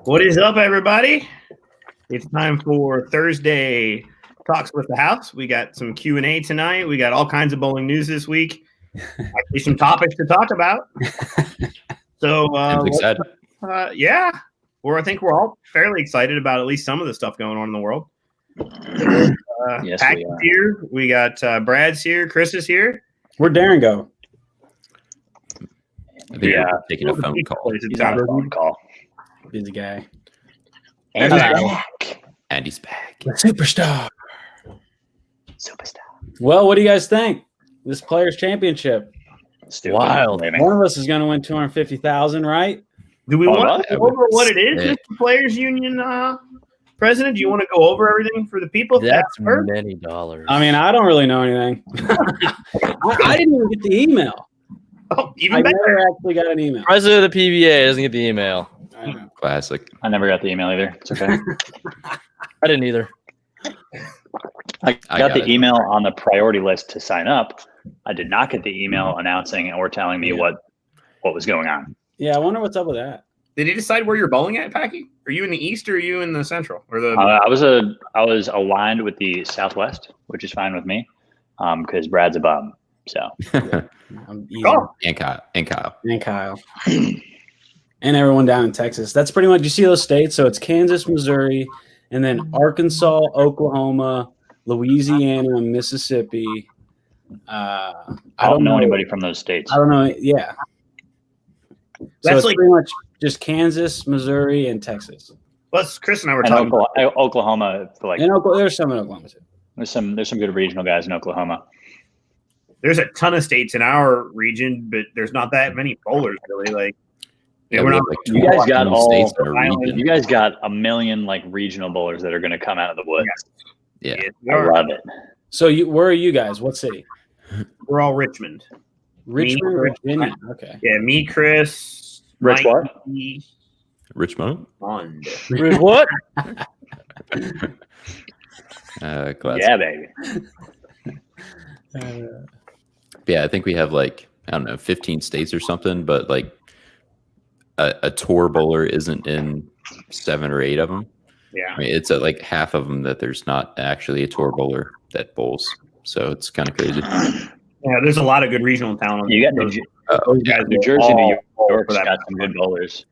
What is up, everybody? It's time for Thursday Talks with the House. We got some Q&A tonight. We got all kinds of bowling news this week. Actually, some topics to talk about. So, I'm excited. Yeah. I think we're all fairly excited about at least some of the stuff going on in the world. Yes, Pack's here. We got Brad's here. Chris is here. Where'd Darren go? I think we're taking a phone call. He's on a phone call. Busy guy. And he's back. And he's back. Superstar. Superstar. Well, what do you guys think? This Players Championship. Stupid. Wild. One of us is going to win $250,000, right? Do we want to go over what it is, Mr. Players Union President? Do you want to go over everything for the people? That's many dollars. I mean, I don't really know anything. I didn't even get the email. Oh, even I better. never actually got an email. President of the PBA doesn't get the email. I know. Classic. I never got the email either. It's okay. I didn't either. I got the email on the priority list to sign up. I did not get the email announcing or telling me what was going on. Yeah, I wonder what's up with that. Did you decide where you're bowling at, Packy? Are you in the East or are you in the Central? Or the? I was aligned with the Southwest, which is fine with me, because Brad's a bum. So I'm easy. And Kyle. And everyone down in Texas. That's pretty much, you see those states? So it's Kansas, Missouri, and then Arkansas, Oklahoma, Louisiana, Mississippi. I don't know anybody from those states. I don't know. Yeah. That's so it's pretty much just Kansas, Missouri, and Texas. Plus, Chris and I were and talking Oklahoma. There's some in Oklahoma too. There's some good regional guys in Oklahoma. There's a ton of states in our region, but there's not that many bowlers really. Like, you guys got a million like regional bowlers that are going to come out of the woods. Yeah, I love it. So where are you guys? What city? We're all Richmond. Richmond, Virginia. Okay. Yeah, me, Chris. Rich Mike, what? Richmond. Rich what? Yeah, baby. Yeah, I think we have like, I don't know, 15 states or something, but like a tour bowler isn't in 7 or 8 of them. Yeah. I mean, it's at like half of them that there's not actually a tour bowler that bowls. So it's kind of crazy. Yeah, there's a lot of good regional talent. You got New Jersey, New York's got some good bowlers.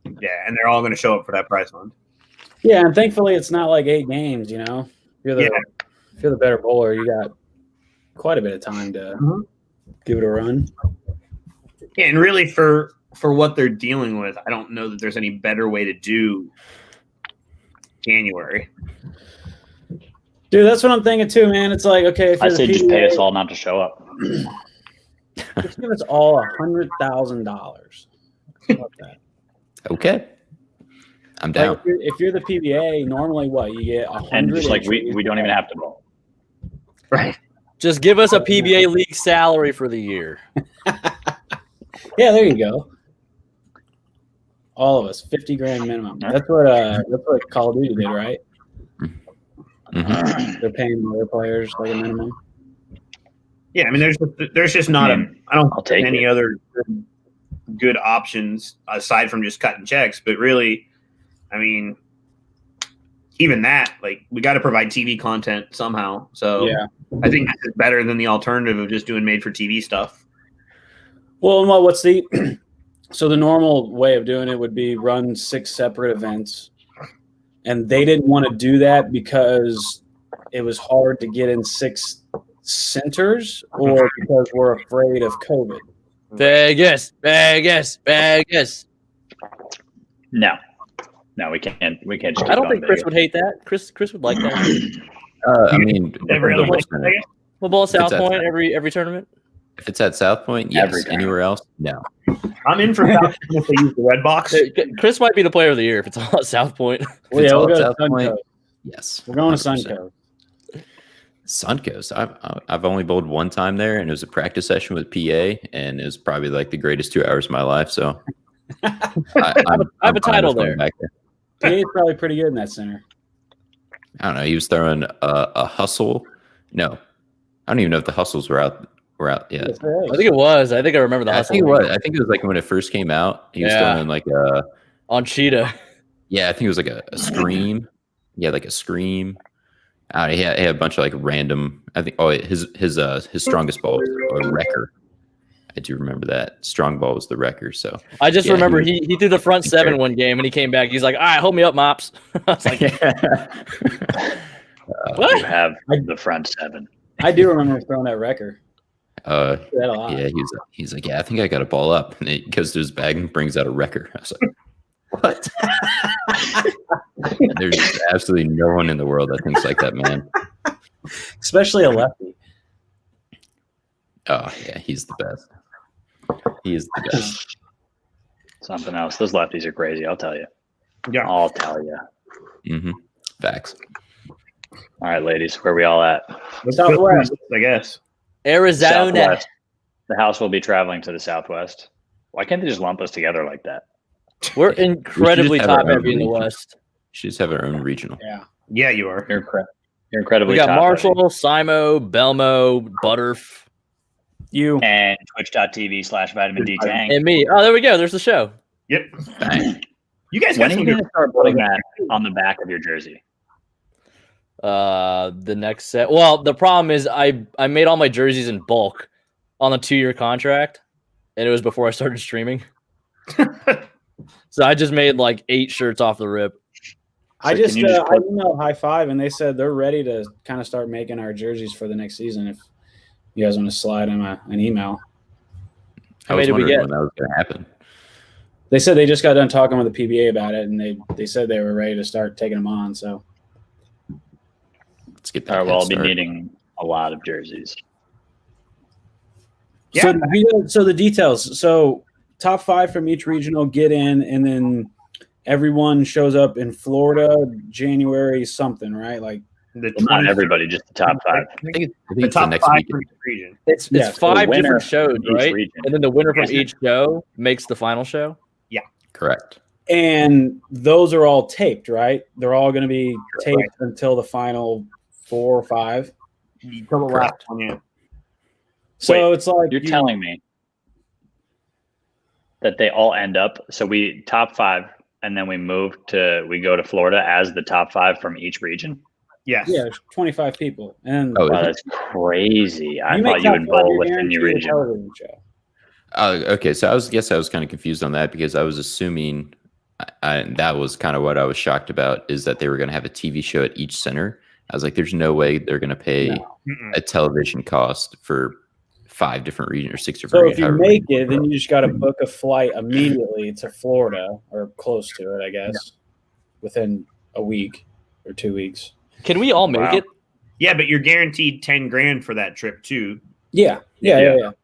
Yeah, and they're all going to show up for that prize fund. Yeah, and thankfully it's not like 8 games, you know. If you're the better bowler, you got quite a bit of time to give it a run. Yeah, and really for what they're dealing with, I don't know that there's any better way to do January. Dude, that's what I'm thinking too, man. It's like, okay, if I say just pay us all not to show up. Just give us all $100,000. Love that. Okay. I'm down. Like if you're the PBA, normally what? You get 100. And just like we don't even have to bowl. Right. Just give us a PBA league salary for the year. Yeah, there you go. All of us, $50,000 minimum. That's what Call of Duty did, right? Mm-hmm. They're paying their players like a minimum. Yeah, I mean, there's just not I don't think any other good options aside from just cutting checks. But really, I mean, even that, like, we got to provide TV content somehow. So yeah, I think this is better than the alternative of just doing made-for-TV stuff. Well, and what's the so the normal way of doing it would be run 6 separate events. And they didn't want to do that because it was hard to get in 6 centers or because we're afraid of COVID. Vegas. No, we can't. We can't. Just I don't think Chris would hate that. Chris would like that. I mean, we'll bowl at South Point every tournament. If it's at South Point, yes. Anywhere else, no. I'm in for South Point if they use the red box. Chris might be the player of the year if it's all at South Point. Well, yeah, we'll go to Point. Yes, we're going 100%. to Suncoast. I've only bowled one time there, and it was a practice session with PA, and it was probably like the greatest 2 hours of my life. So I have a title there. PA is probably pretty good in that center. I don't know. He was throwing a hustle. No, I don't even know if the hustles were out We're out. Yeah, I think it was. I think I remember the hustle. I think it was like when it first came out. He was still in like on Cheetah. Yeah, I think it was like a Scream. Yeah, like a Scream. He had a bunch of like random. I think. Oh, his strongest ball was a wrecker. I do remember that. Strong ball was the wrecker. So I just remember he threw the front seven one game and he came back. He's like, "All right, hold me up, mops." I was like, "What? You have the front seven." I do remember throwing that wrecker. Yeah, he's like, yeah, I think I got a ball up, and he goes to his bag and brings out a wrecker. I was like, what? There's absolutely no one in the world that thinks like that, man. Especially a lefty. Oh yeah, he's the best. He is the best. Something else. Those lefties are crazy. I'll tell you. Yeah, I'll tell you. Mm-hmm. Facts. All right, ladies, where are we all at? Southwest, I guess. Arizona. Southwest. The house will be traveling to the Southwest. Why can't they just lump us together like that? We're incredibly top heavy in the West. She just have our own regional. Yeah, you are. You're incredibly. We got top Marshall, heavy. Simo, Belmo, Butterf. You and twitch.tv/vitamin D Tang. And me. Oh, there we go. There's the show. Yep. You guys when are you going to start putting that on the back of your jersey? The next set. Well, the problem is I made all my jerseys in bulk on a 2-year contract, and it was before I started streaming. So I just made like 8 shirts off the rip. I emailed High Five, and they said they're ready to kind of start making our jerseys for the next season. If you guys want to slide them an email. I was wondering when that was going to happen. They said they just got done talking with the PBA about it, and they said they were ready to start taking them on. So let's get that. All right, well, I'll be needing a lot of jerseys. Yeah. So the details. So top 5 from each regional get in, and then everyone shows up in Florida January something, right? Like not everybody, just the top 5. I think the top next 5 from each region. It's 5 different shows, right? And then the winner from each show makes the final show. Yeah, correct. And those are all taped, right? They're all going to be taped until the final 4 or 5. Until the last one, yeah. So it's like you're telling me that they all end up. So we top 5, and then we go to Florida as the top 5 from each region. Yes. Yeah, there's 25 people. And wow, that's crazy. I thought you would bowl within your region. Okay, so I was kind of confused on that because I was assuming that was kind of what I was shocked about, is that they were going to have a TV show at each center. I was like, there's no way they're going to pay a television cost for 5 different regions or 6 different regions. So if you make it, then you just got to book a flight immediately to Florida or close to it, I guess, within a week or 2 weeks. Can we all make it? Yeah, but you're guaranteed $10,000 for that trip too. Yeah. And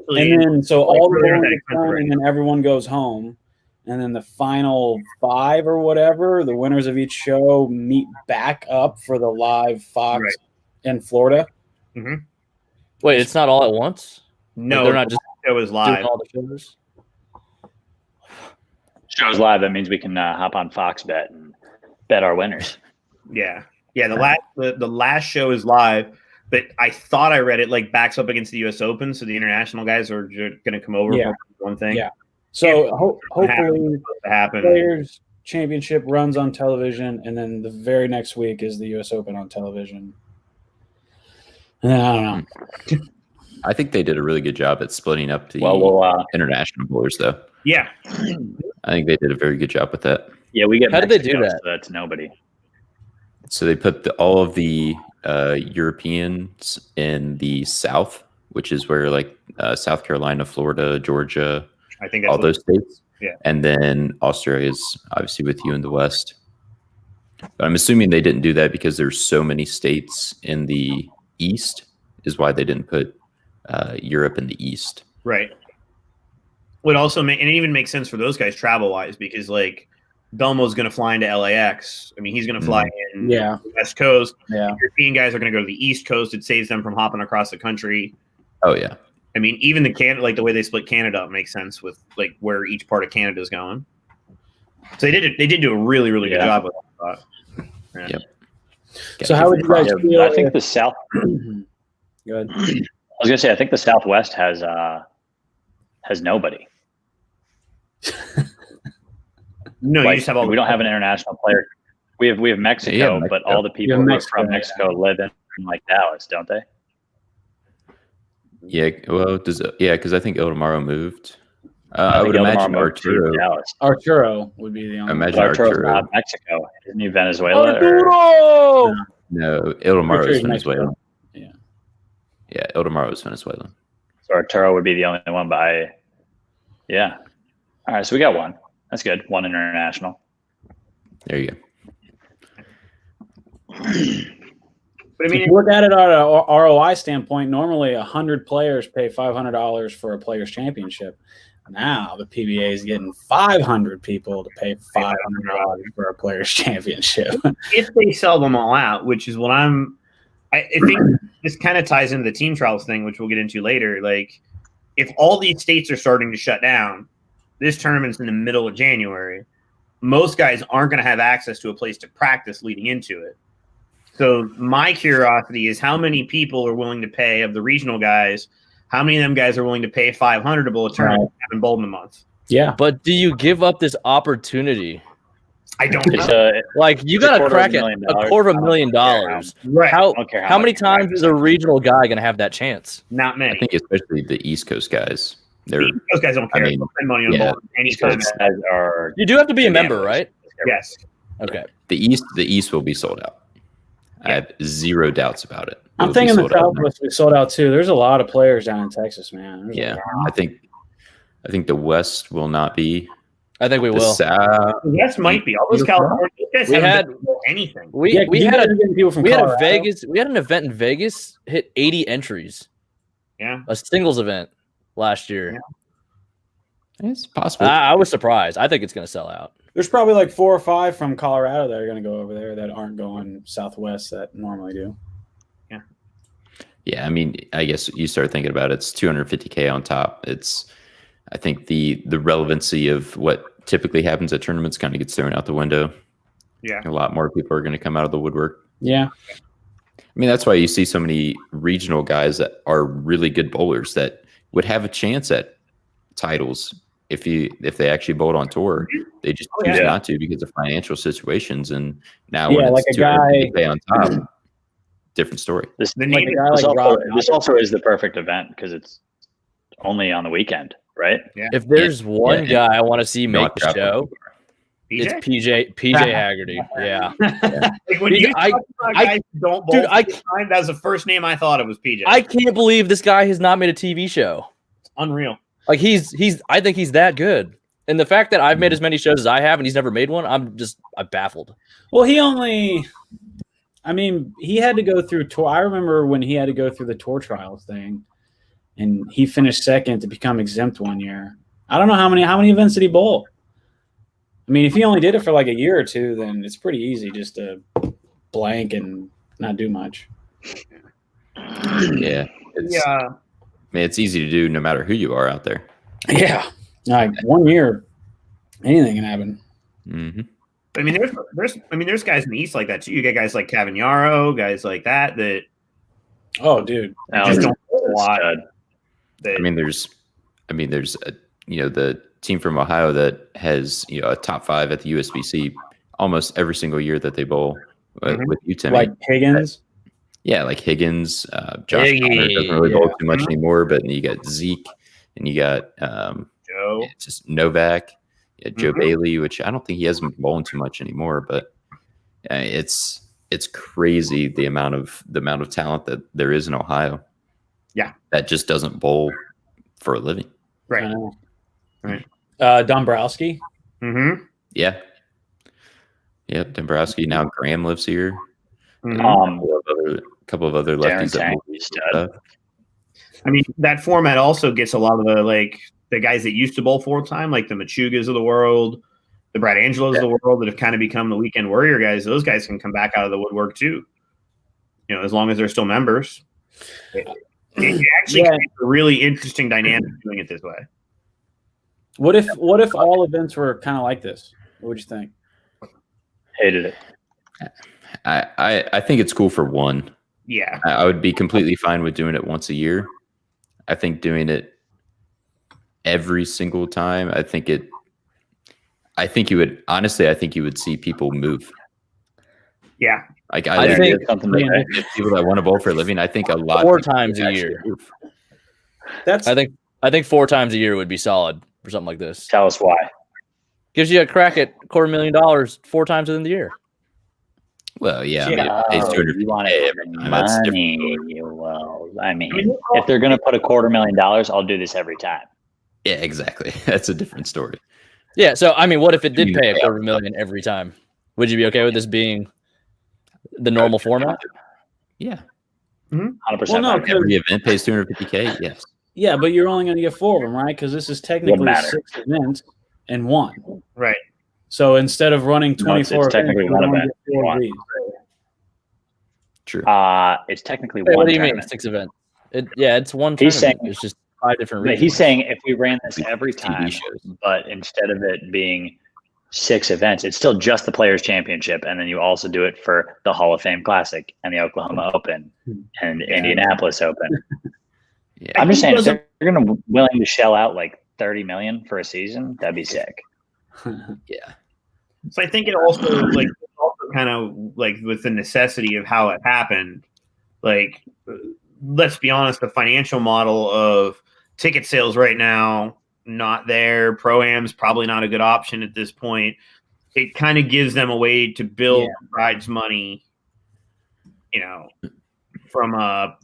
then so all the bowling is done, and then everyone goes home, and then the final 5 or whatever, the winners of each show meet back up for the live Fox in Florida. Mm-hmm. Wait, it's not all at once? No, like they're not just it was live. Doing all the shows. Show's live. That means we can hop on Fox Bet and bet our winners. Yeah. The last show is live, but I thought I read it like backs up against the U.S. Open, so the international guys are going to come over for one thing. Yeah. So hopefully, Players Championship runs on television, and then the very next week is the U.S. Open on television. I don't know. I think they did a really good job at splitting up the international bowlers, though. Yeah. I think they did a very good job with that. Yeah, we get. How did they do that? So that's nobody. So they put all of the Europeans in the South, which is where like South Carolina, Florida, Georgia, I think that's all those states. Yeah. And then Australia is obviously with you in the West. But I'm assuming they didn't do that because there's so many states in the East is why they didn't put Europe in the East. Right. Would also make, and it even makes sense for those guys travel wise, because like Belmo's going to fly into LAX. I mean, he's going to fly in the West Coast. Yeah. European guys are going to go to the East Coast. It saves them from hopping across the country. Oh yeah. I mean, even the way they split Canada up makes sense with like where each part of Canada is going. So they did do a really, really good job with that. Yep. So how would you guys feel? I think the South. Good. was gonna say, I think the Southwest has nobody. No, you just have all. We don't have an international player. We have Mexico, Mexico. but all the people who are from Mexico live in like Dallas, don't they? Yeah, well, because I think Ildemaro moved. I would imagine Arturo would be the only. Imagine Arturo's Arturo. not Mexico. Isn't he Venezuela? Arturo! No, Ildemaro is Venezuelan. Yeah. Yeah, Ildemaro is Venezuelan. So Arturo would be the only one, but yeah. All right, so we got one. That's good. One international. There you go. But I mean, if you look at it on an ROI standpoint, normally 100 players pay $500 for a players' championship. Now the PBA is getting 500 people to pay $500 for a players' championship. If they sell them all out, which is what I think this kind of ties into the team trials thing, which we'll get into later. Like, if all these states are starting to shut down, this tournament's in the middle of January. Most guys aren't going to have access to a place to practice leading into it. So my curiosity is how many people are willing to pay of the regional guys. How many of them guys are willing to pay $500 to bowl a tournament in Bolton a month? Yeah, but do you give up this opportunity? I don't know. Like, you got to crack it $250,000. Right. How many times is a regional guy going to have that chance? Not many. I think especially the East Coast guys. Those guys don't care. They'll spend money on Bolton anytime. You do have to be a member, right? Yes. Okay. The East will be sold out. I have zero doubts about it. I'm thinking the Southwest will be sold out too. There's a lot of players down in Texas, man. I think the West will not be. I think we will. The West might be. All those California guys haven't done anything. We had an event in Vegas hit 80 entries. Yeah. A singles event last year. Yeah. It's possible. I was surprised. I think it's going to sell out. There's probably like 4 or 5 from Colorado that are going to go over there that aren't going Southwest that normally do. Yeah. Yeah, I mean, I guess you start thinking about it, it's $250K on top. I think the relevancy of what typically happens at tournaments kind of gets thrown out the window. Yeah. A lot more people are going to come out of the woodwork. Yeah. I mean, that's why you see so many regional guys that are really good bowlers that would have a chance at titles if they actually bowled on tour. They just choose not to because of financial situations. And now when it's like $250K on top, different story. This also is the perfect event because it's only on the weekend, right? Yeah. If there's one guy I want to see make the show, it's PJ Haggerty. Yeah. Like when guys don't bowl, that was the first name I thought it was PJ. I can't believe this guy has not made a TV show. It's unreal. Like I think he's that good. And the fact that I've made as many shows as I have and he's never made one, I'm baffled. Well, he had to go through tour. I remember when he had to go through the tour trials thing and he finished second to become exempt one year. I don't know how many events did he bowl? I mean, if he only did it for like a year or two, then it's pretty easy just to blank and not do much. Yeah. I mean, it's easy to do no matter who you are out there. Yeah. Like 1 year, anything can happen. Mm-hmm. I mean, there's guys in the East like that too. You get guys like Cavagnaro, guys like that. Oh, dude, just don't a lot. There's the team from Ohio that has a top 5 at the USBC almost every single year that they bowl with you, Timmy. Like Higgins. Yeah, like Higgins. Josh Connor doesn't really bowl too much anymore, but you got Zeke and you got Joe, just Novak, Joe Bailey, which I don't think he hasn't been bowling too much anymore, but it's crazy the amount of talent that there is in Ohio. Yeah, that just doesn't bowl for a living. Right. Right. Dombrowski. Mm-hmm. Yeah. Yep. Dombrowski. Now Graham lives here. Mm-hmm. A couple of other lefties that I mean, that format also gets a lot of the guys that used to bowl full time, like the Machugas of the world, the Brad Angelos of the world, that have kind of become the weekend warrior guys. Those guys can come back out of the woodwork too. As long as they're still members. It actually creates a really interesting dynamic doing it this way. What if all events were kind of like this? What would you think? Hated it. I think it's cool for one. Yeah. I would be completely fine with doing it once a year. I think doing it every single time, I think you would see people move. Yeah. Like I think people that want to bowl for a living, I think a lot 4 times a year. Move. I think 4 times a year would be solid for something like this. Tell us why. Gives you a crack at $250,000 4 times within the year. Well, yeah. You want it for money. Well, if they're going to put $250,000, I'll do this every time. Yeah, exactly. That's a different story. Yeah. So, what if it did pay $250,000 every time? Would you be okay with this being the normal format? Yeah. 100%. Well, no, every event pays $250K. Yes. Yeah, but you're only going to get 4 of them, right? Because this is technically 6 events and 1. Right. So instead of running 24 it's technically one event. True. It's technically one. What do you tournament. mean 6 events? It's one. He's saying it's just 5 different reasons. He's saying if we ran this every time, but instead of it being 6 events, it's still just the Players Championship, and then you also do it for the Hall of Fame Classic and the Oklahoma Open and Indianapolis Open. Yeah. I'm just saying, if they're going to willing to shell out like $30 million for a season, that'd be sick. Yeah. So I think it also kind of like with the necessity of how it happened, like let's be honest, the financial model of ticket sales right now, not there. Pro-Am's probably not a good option at this point. It kind of gives them a way to build prize money, from a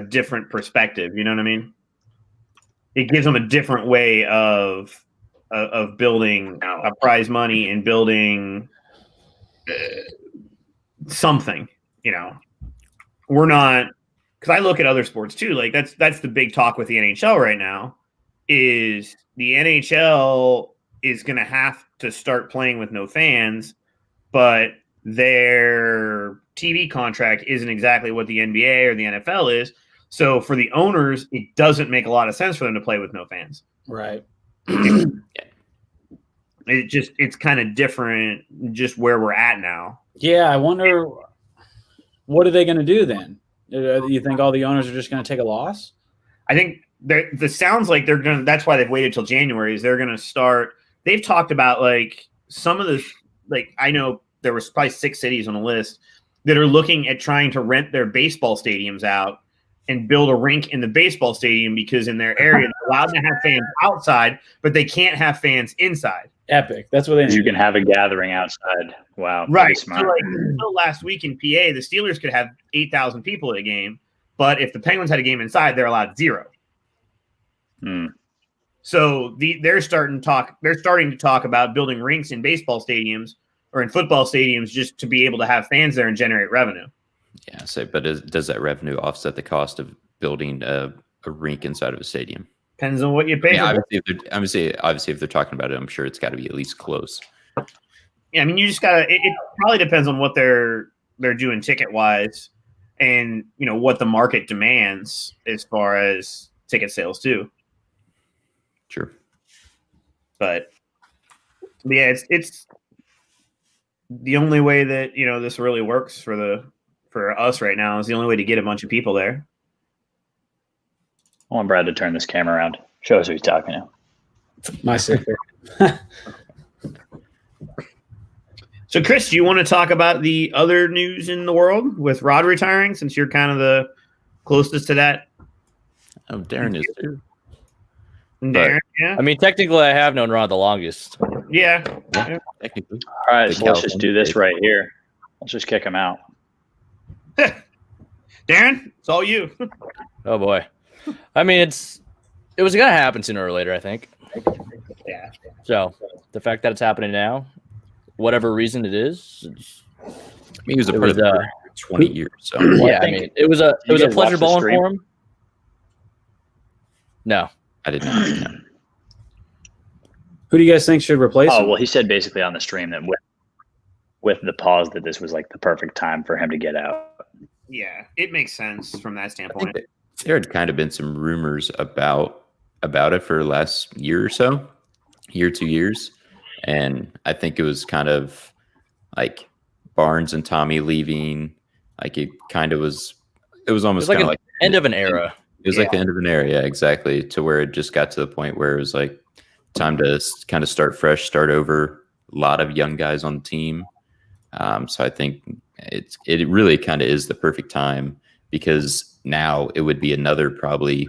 different perspective. You know what I mean? It gives them a different way of building a prize money and building something. We're not, because I look at other sports too. Like that's the big talk with the NHL right now. Is the NHL is going to have to start playing with no fans, but their TV contract isn't exactly what the NBA or the NFL is. So for the owners, it doesn't make a lot of sense for them to play with no fans. Right. It's kind of different just where we're at now. Yeah, I wonder what are they going to do then? You think all the owners are just going to take a loss? I think the sounds like they're going to, that's why they've waited till January, is they're going to start. They've talked about like some of the, like, I know there was probably 6 cities on the list that are looking at trying to rent their baseball stadiums out and build a rink in the baseball stadium, because in their area they're allowed to have fans outside, but they can't have fans inside. Epic. That's what they need. You can have a gathering outside. Wow. Right. Smart. So like until last week in PA, the Steelers could have 8,000 people at a game, but if the Penguins had a game inside, they're allowed 0. So they're starting to talk about building rinks in baseball stadiums or in football stadiums just to be able to have fans there and generate revenue. Yeah. So, but does that revenue offset the cost of building a rink inside of a stadium? Depends on what you pay. Yeah, obviously, if they're talking about it, I'm sure it's got to be at least close. Yeah, I mean, you just gotta. It probably depends on what they're doing ticket wise, and what the market demands as far as ticket sales too. Sure. But yeah, it's the only way that this really works for us right now. Is the only way to get a bunch of people there. I want Brad to turn this camera around. Show us who he's talking to. My secret. So, Chris, do you want to talk about the other news in the world with Rod retiring, since you're kind of the closest to that? Oh, Darren is too. Darren, yeah. I mean, technically, I have known Rod the longest. Yeah. Technically. All right, so let's just do this right here. Let's just kick him out. Darren, it's all you. Oh boy. I mean, it was gonna happen sooner or later, I think. Yeah. So the fact that it's happening now, whatever reason it is, He was a part of it for 20 years. So yeah, I mean, it was a pleasure bowling for him. No, I did not. No. Who do you guys think should replace him? Oh, well, he said basically on the stream that with the pause that this was like the perfect time for him to get out. Yeah, it makes sense from that standpoint. There had kind of been some rumors about it for the last year or so, 2 years. And I think it was kind of like Barnes and Tommy leaving. Like it was almost kind of like end of an era. It was like the end of an era, yeah, exactly. To where it just got to the point where it was like time to kind of start fresh, start over. A lot of young guys on the team. So I think it really kind of is the perfect time, because now it would be another probably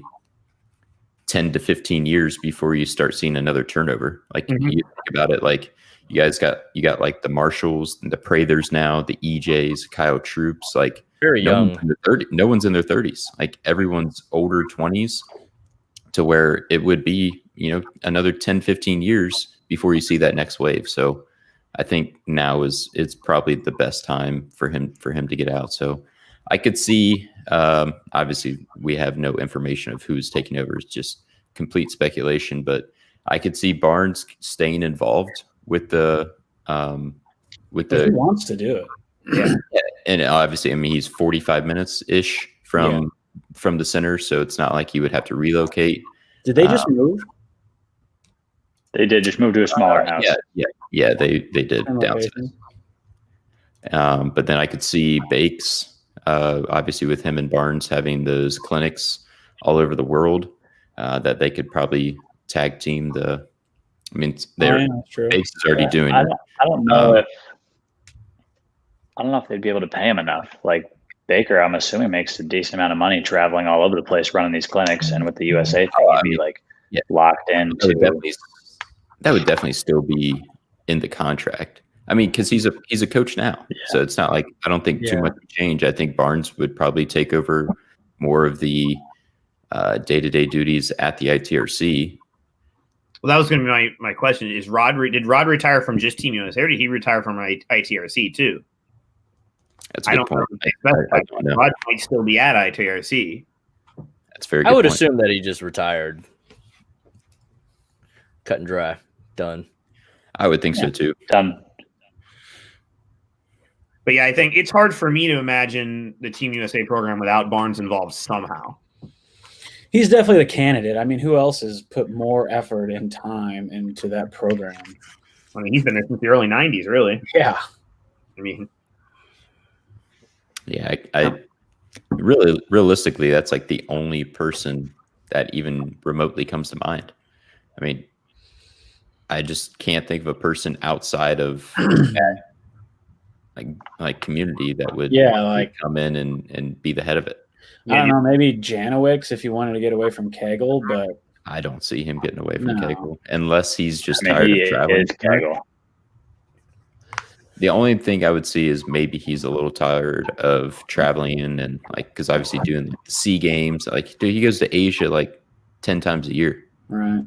10 to 15 years before you start seeing another turnover. Like you think about it, like you got like the Marshalls and the Prathers now, the EJs, Kyle Troops, like very young. No one's in their 30s. Like everyone's older 20s, to where it would be, another 10, 15 years before you see that next wave. So I think now it's probably the best time for him to get out. So I could see, obviously we have no information of who's taking over. It's just complete speculation, but I could see Barnes staying involved with the he wants to do it. Yeah. And obviously, I mean, he's 45 minutes ish from the center. So it's not like he would have to relocate. Did they just move? They did just move to a smaller house. Yeah, they did downsize. But then I could see Bakes, obviously with him and Barnes having those clinics all over the world, that they could probably tag team the. I mean, Bakes is already doing it. I don't know if they'd be able to pay him enough. Like Baker, I'm assuming makes a decent amount of money traveling all over the place running these clinics, and with the USA thing, he'd be locked in. That would definitely still be in the contract. I mean, because he's a coach now, so it's not like I don't think too much would change. I think Barnes would probably take over more of the day-to-day duties at the ITRC. Well, that was going to be my question: did Rod retire from just Team USA, or did he retire from ITRC too? That's a good point. I don't know. Rod might still be at ITRC. That's very good. I would assume that he just retired. Cut and dry. Done. I would think so too. Done. But yeah, I think it's hard for me to imagine the Team USA program without Barnes involved somehow. He's definitely the candidate. I mean, who else has put more effort and time into that program? I mean, he's been there since the early 90s, really. Yeah. I mean, yeah, I really, realistically, that's like the only person that even remotely comes to mind. I mean, I just can't think of a person outside of that, like community that would come in and be the head of it. I don't know, maybe Janowicz if you wanted to get away from Kegel, but I don't see him getting away from Kegel unless he's just tired of traveling. The only thing I would see is maybe he's a little tired of traveling and because obviously doing the SEA Games, dude, he goes to Asia 10 times a year. Right.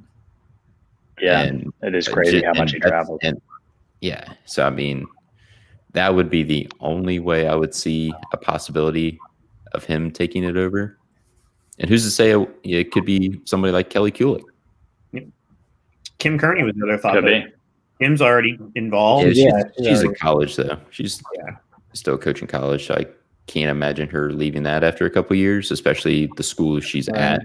Yeah, and it is crazy how much he travels. So I mean, that would be the only way I would see a possibility of him taking it over. And who's to say it could be somebody like Kelly Kulick? Kim Kearney was another thought. Could be. Kim's already involved. She's in college though. She's still coaching college. So I can't imagine her leaving that after a couple of years, especially the school she's at.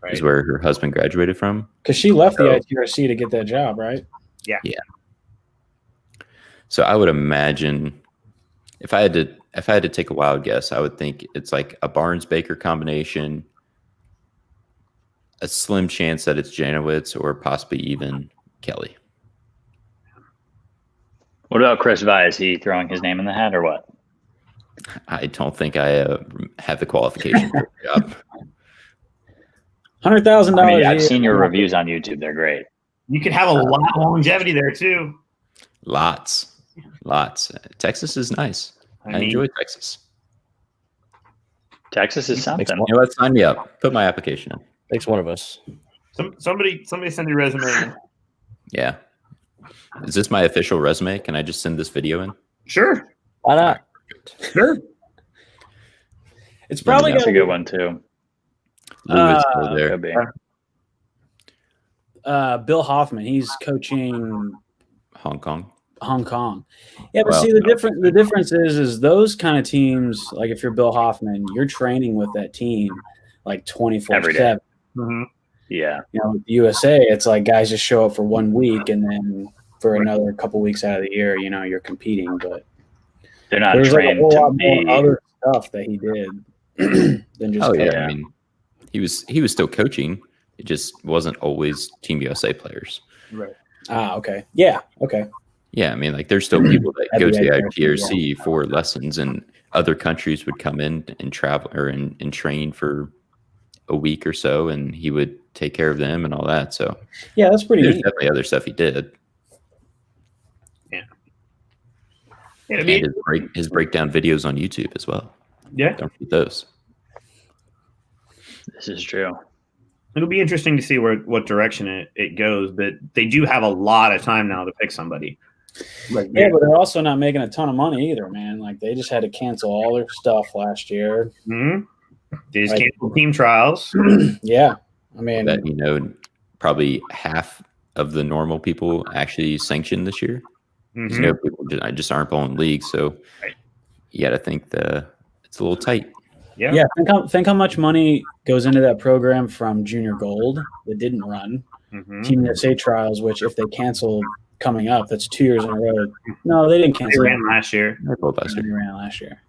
Right. Is where her husband graduated from. Because she left the ITRC to get that job, right? Yeah. So I would imagine if I had to take a wild guess, I would think it's like a Barnes Baker combination, a slim chance that it's Janowicz or possibly even Kelly. What about Chris Vi? Is he throwing his name in the hat or what? I don't think I have the qualification for the job. $100,000. I mean, I've seen your reviews on YouTube. They're great. You could have a lot of longevity there too. Lots. Texas is nice. I enjoy Texas. Texas is something. Let's sign me up. Put my application in. Takes one of us. Somebody send your resume in. Yeah. Is this my official resume? Can I just send this video in? Sure. Why not? Sure. It's probably that's a good one too. There. Bill Hoffman, he's coaching Hong Kong. Yeah, but see the difference is those kind of teams, like if you're Bill Hoffman, you're training with that team 24/7. Mm-hmm. Yeah. With the USA, it's like guys just show up for 1 week and then for another couple weeks out of the year, you're competing, but they're not there's trained a whole to lot be more other stuff that he did than just I mean, he was still coaching. It just wasn't always Team USA players. Right. Okay. Yeah. Okay. Yeah, I mean, like there's still people that go to the IPRC yeah. for lessons, and other countries would come in and travel or and train for a week or so, and he would take care of them and all that. So yeah, that's pretty there's neat. definitely other stuff he did. Yeah. And his breakdown videos on YouTube as well. Yeah. Don't forget those. This is true. It'll be interesting to see what direction it goes, but they do have a lot of time now to pick somebody. But they're also not making a ton of money either, man. Like they just had to cancel all their stuff last year. Mm-hmm. They just canceled team trials. Yeah, I mean that probably half of the normal people actually sanctioned this year. Mm-hmm. People just aren't bowling leagues, so you got to think it's a little tight. Yeah. Think how much money goes into that program from Junior Gold that didn't run, Team USA trials, which if they cancel coming up, that's 2 years in a row. No, they didn't cancel. They ran last year. They ran last year.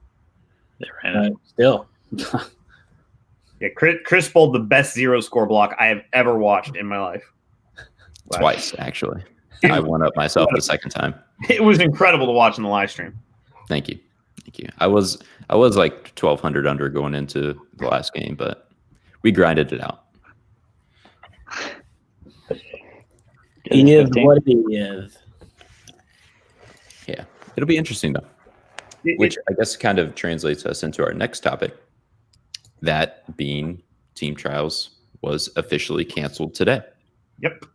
They ran it. Still. Yeah, Chris bowled the best 0 score block I have ever watched in my life. Twice, actually. I won up myself the second time. It was incredible to watch in the live stream. Thank you. I was like 1,200 under going into the last game, but we grinded it out. What it is. Yeah, it'll be interesting though. Which I guess kind of translates us into our next topic. That being team trials was officially canceled today. Yep,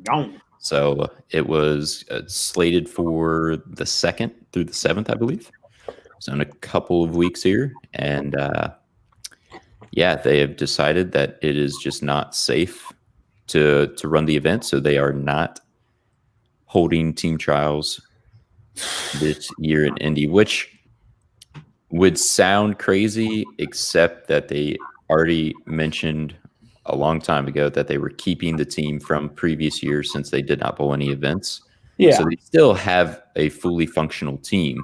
gone. So it was slated for the 2nd through the 7th, I believe. So in a couple of weeks here, and they have decided that it is just not safe to run the event, so they are not holding team trials this year in Indy, which would sound crazy, except that they already mentioned a long time ago that they were keeping the team from previous years since they did not bowl any events. Yeah, so they still have a fully functional team.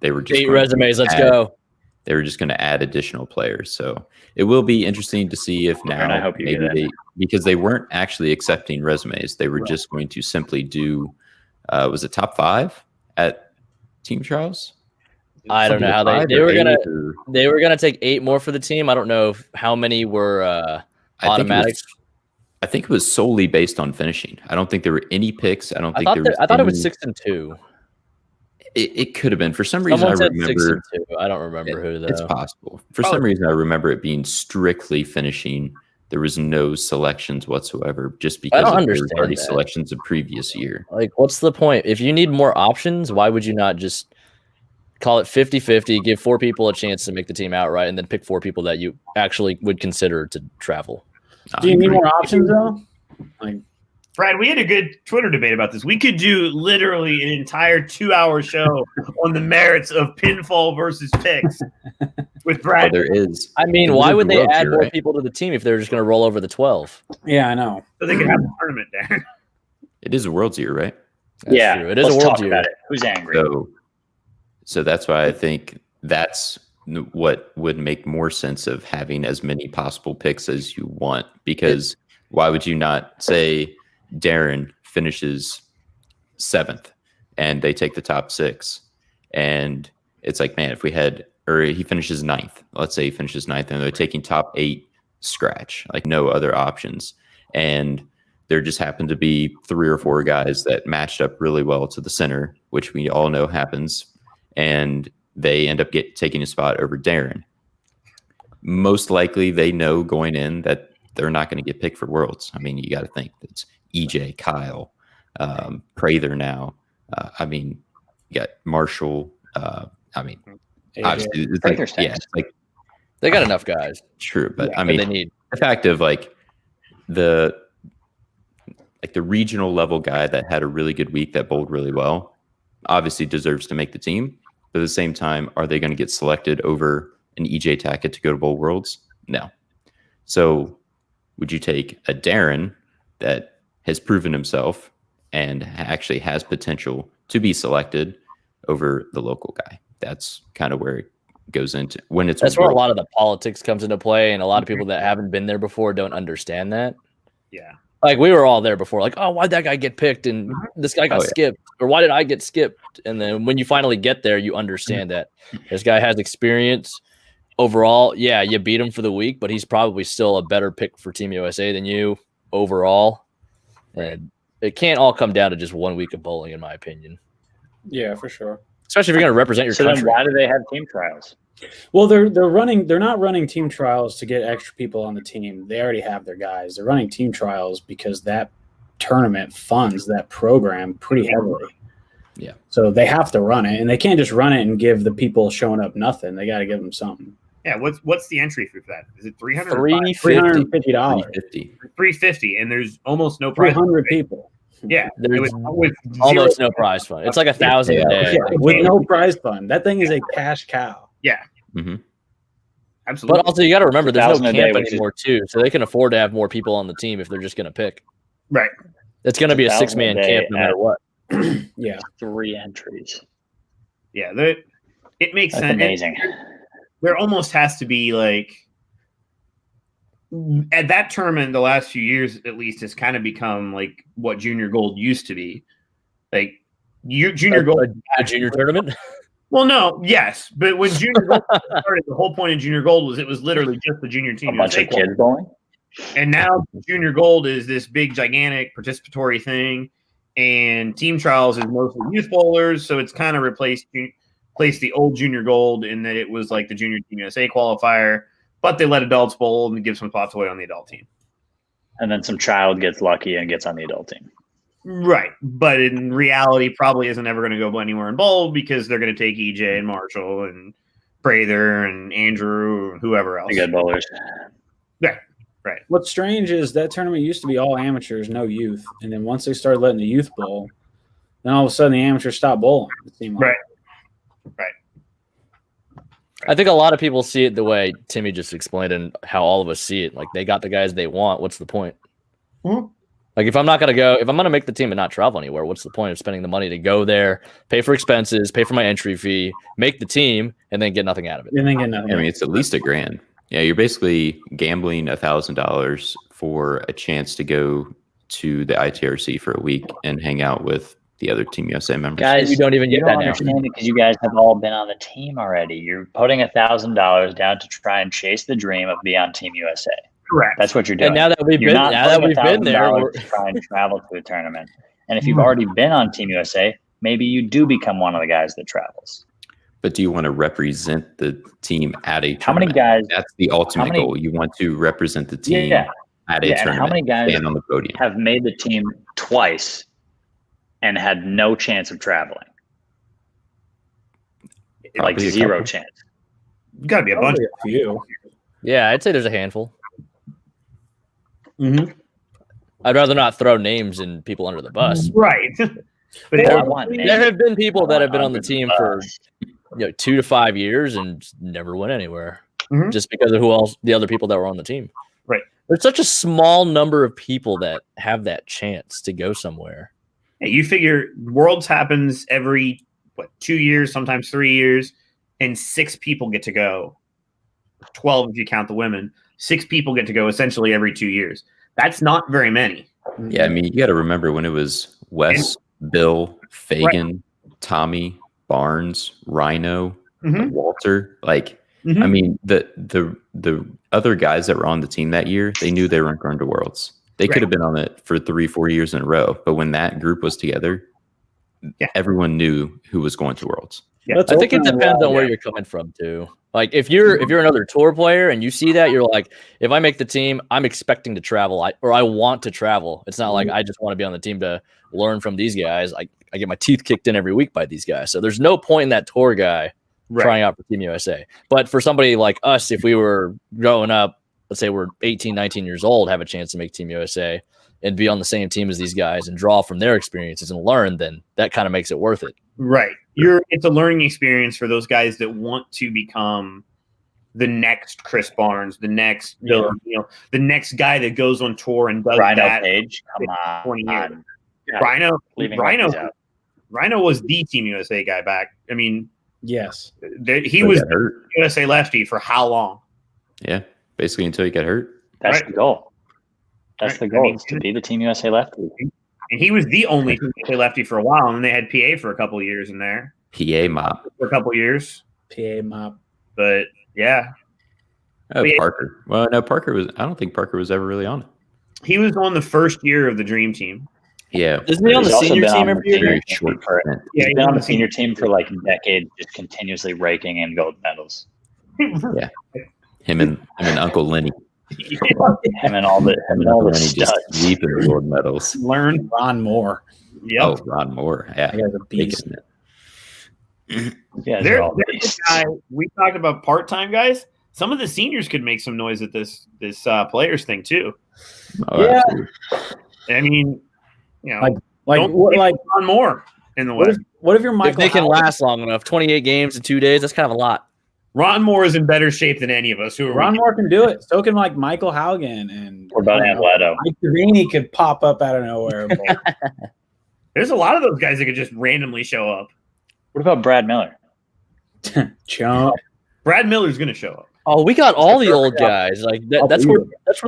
They were just 8 resumes. Let's go. They were just going to add additional players. So it will be interesting to see if now, and I hope because they weren't actually accepting resumes. They were just going to simply do, was it top 5 at team trials? I don't know how they were gonna take 8 more for the team. I don't know how many were automatic. I think it was solely based on finishing. I don't think there were any picks. I thought it was 6 and 2. It could have been. For some reason, I remember 6 and 2. I don't remember who though. It's possible. For some reason, I remember it being strictly finishing. There was no selections whatsoever, just because there were already selections of previous year. Like, what's the point? If you need more options, why would you not just call it 50-50, give 4 people a chance to make the team outright, and then pick 4 people that you actually would consider to travel? Do you need more options though? Like, Brad, we had a good Twitter debate about this. We could do literally an entire 2-hour show on the merits of pinfall versus picks with Brad. There is. I mean, why would they add more people to the team if they're just going to roll over the 12? Yeah, I know. So they could have a tournament there. It is a World's Year, right? That's true. It is a World's Year. Who's angry? So that's why I think that's what would make more sense of having as many possible picks as you want. Because why would you not say Darren finishes 7th and they take the top 6? And it's like, man, if we had, or he finishes 9th, let's say he finishes 9th and they're taking top 8 scratch, like no other options. And there just happened to be 3 or 4 guys that matched up really well to the center, which we all know happens. And they end up taking a spot over Darren. Most likely they know going in that they're not going to get picked for Worlds. I mean, you got to think that's EJ, Kyle, Prather now. You got Marshall. Obviously, it's like they got enough guys. True, but they need the fact of the regional level guy that had a really good week that bowled really well, obviously deserves to make the team. But at the same time, are they going to get selected over an EJ Tackett to go to Bowl Worlds? No. So would you take a Darren that has proven himself and actually has potential to be selected over the local guy? That's kind of where goes into when it's. That's where a lot of the politics comes into play, and a lot of people that haven't been there before don't understand that. Yeah. Like we were all there before, like, oh, why'd that guy get picked and this guy got skipped, or why did I get skipped? And then when you finally get there, you understand that this guy has experience. Overall, yeah, you beat him for the week, but he's probably still a better pick for Team USA than you overall. And it can't all come down to just 1 week of bowling, in my opinion. Yeah, for sure. Especially if you're going to represent your country. Then why do they have team trials? Well, they're not running team trials to get extra people on the team. They already have their guys. They're running team trials because that tournament funds that program pretty heavily. Yeah. So they have to run it, and they can't just run it and give the people showing up nothing. They got to give them something. Yeah, what's the entry fee for that? Is it $300? $350. $350, and there's almost no prize. 300 people. Yeah, there's almost no prize fund. It's like $1,000 a day. Yeah, with no prize fund. That thing is a cash cow. Yeah. Mm-hmm. Absolutely. But also, you got to remember, there's no camp anymore, too. So they can afford to have more people on the team if they're just going to pick. Right. It's going to be a 6-man camp no matter what. Yeah. 3 entries. Yeah, it makes sense. Amazing. There almost has to be like at that tournament the last few years at least has kind of become like what junior gold used to be. Like junior gold a junior tournament? Well, no, yes. But when junior gold started, the whole point of junior gold was it was literally just the junior team. A bunch of kids bowling. And now junior gold is this big, gigantic participatory thing. And team trials is mostly youth bowlers, so it's kind of replaced the old junior gold in that it was like the junior team USA qualifier, but they let adults bowl and give some spots away on the adult team. And then some child gets lucky and gets on the adult team. Right, but in reality, probably isn't ever going to go anywhere in bowl because they're going to take EJ and Marshall and Prather and Andrew and whoever else. The good bowlers. Yeah. Right. What's strange is that tournament used to be all amateurs, no youth. And then once they started letting the youth bowl, then all of a sudden the amateurs stopped bowling. It seemed like. Right. I think a lot of people see it the way Timmy just explained and how all of us see it. Like, they got the guys they want. What's the point? Mm-hmm. Like, if I'm going to make the team and not travel anywhere, what's the point of spending the money to go there, pay for expenses, pay for my entry fee, make the team, and then get nothing out of it? And then get nothing. I mean, it's at least $1,000. Yeah, you're basically gambling $1,000 for a chance to go to the ITRC for a week and hang out with the other Team USA members. Guys, you don't even get that now. Understand it because you guys have all been on the team already. You're putting $1,000 down to try and chase the dream of being on Team USA. Correct. That's what you're doing. And now that we've been there, we're trying to travel to a tournament. And if you've already been on Team USA, maybe you do become one of the guys that travels. But do you want to represent the team at a tournament? How many guys? That's the ultimate goal. You want to represent the team at a tournament. And how many guys on the podium have made the team twice and had no chance of traveling? Like zero chance. Got to be a bunch. A few. Yeah, I'd say there's a handful. Mm-hmm. I'd rather not throw names and people under the bus. Right. But there have been people that have been on the team for 2 to 5 years and never went anywhere, just because of the other people that were on the team. Right. There's such a small number of people that have that chance to go somewhere. Hey, you figure Worlds happens every 2 years, sometimes 3 years, and 6 people get to go. 12 if you count the women. 6 people get to go essentially every 2 years. That's not very many. Yeah, I mean, you got to remember when it was Wes, Bill, Fagan, Tommy, Barnes, Rhino, Walter. Like, I mean, the other guys that were on the team that year, they knew they weren't going to Worlds. They could have been on it for 3-4 years in a row. But when that group was together, everyone knew who was going to Worlds. Yeah. I think it depends on where you're coming from too. Like if you're another tour player and you see that, you're like, if I make the team, I'm expecting to travel, I want to travel. It's not like I just want to be on the team to learn from these guys. I get my teeth kicked in every week by these guys. So there's no point in that tour guy trying out for Team USA. But for somebody like us, if we were growing up, let's say we're 18, 19 years old, have a chance to make Team USA and be on the same team as these guys and draw from their experiences and learn, then that kind of makes it worth it. Right. It's a learning experience for those guys that want to become the next Chris Barnes, the next, the next guy that goes on tour and does Rhino that. Paige, come on. 20 years. Yeah. Rhino was the Team USA guy back. I mean, Yes. He was USA lefty for how long? Yeah, basically until he got hurt. That's the goal. That's the goal, is to be the Team USA lefty. And he was the only Team USA lefty for a while, and they had PA for a couple of years in there. PA mop. For a couple of years. PA mop. But, yeah. Oh, but Parker. Well, no, I don't think Parker was ever really on it. He was on the first year of the Dream Team. Yeah. Isn't he on the senior team every year? Very short. He's been on the senior team for like decades, just continuously raking in gold medals. Yeah. Him and Uncle Lenny. Yeah. Him and all the just sweeping gold medals. Learn Ron Moore. Yep. Oh, Ron Moore. Yeah. He has a beast. Yeah, there's a guy, we talked about part-time guys. Some of the seniors could make some noise at this players thing too. Oh, yeah. Absolutely. I mean, you know, like Ron Moore in the West. What if you're Michael? If they can last long enough, 28 games in 2 days, that's kind of a lot. Ron Moore is in better shape than any of us. Ron Moore can do it. So can like Michael Haugen and what about Leto? Mike Devaney could pop up out of nowhere. There's a lot of those guys that could just randomly show up. What about Brad Miller? Chump. Brad Miller's going to show up. Oh, we got all the old guys. Like that's where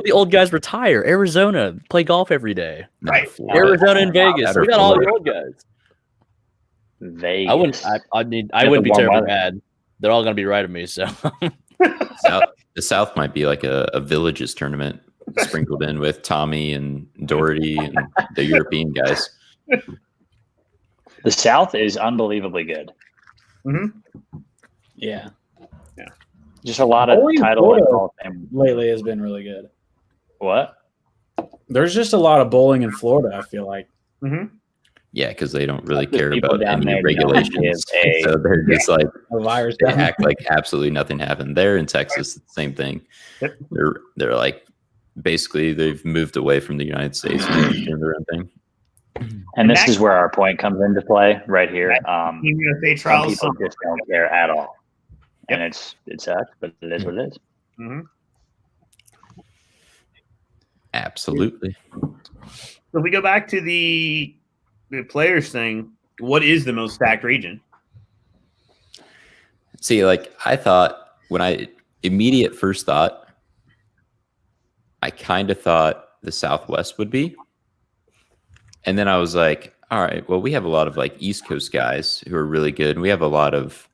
the old guys retire. Arizona, play golf every day. Right. Arizona and Vegas. We got all the old guys. Vegas. I wouldn't be terribly mad. They're all going to be right of me. So the South might be like a villages tournament sprinkled in with Tommy and Doherty and the European guys. The South is unbelievably good. Mm-hmm. Yeah. Just a lot of title and Hall of Fame lately has been really good. What? There's just a lot of bowling in Florida, I feel like. Mm-hmm. Yeah, because they don't really care about any regulations. So they're just like they act like absolutely nothing happened. There in Texas, it's the same thing. Yep. They're like basically they've moved away from the United States and they're doing their own thing. And this is where our point comes into play right here. Some people just don't care at all. And it sucks, but it is what it is. Mm-hmm. Absolutely. So if we go back to the players thing, what is the most stacked region? See, like I thought when immediate first thought, I kind of thought the Southwest would be. And then I was like, all right, well, we have a lot of like East Coast guys who are really good. And we have a lot of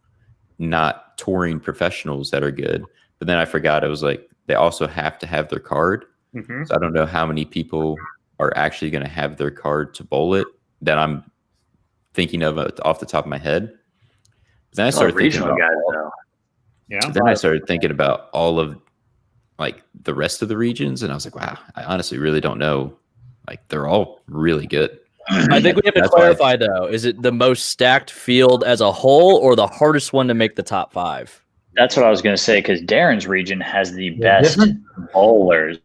not touring professionals that are good. But then I forgot, I was like, they also have to have their card. Mm-hmm. So I don't know how many people are actually going to have their card to bowl it that I'm thinking of off the top of my head. But then I started thinking about guys, though. Yeah. Then I started thinking about all of like the rest of the regions, and I was like, wow, I honestly really don't know. Like they're all really good. I think we have to clarify though. Is it the most stacked field as a whole or the hardest one to make the top 5? That's what I was going to say, because Darren's region has the best bowlers.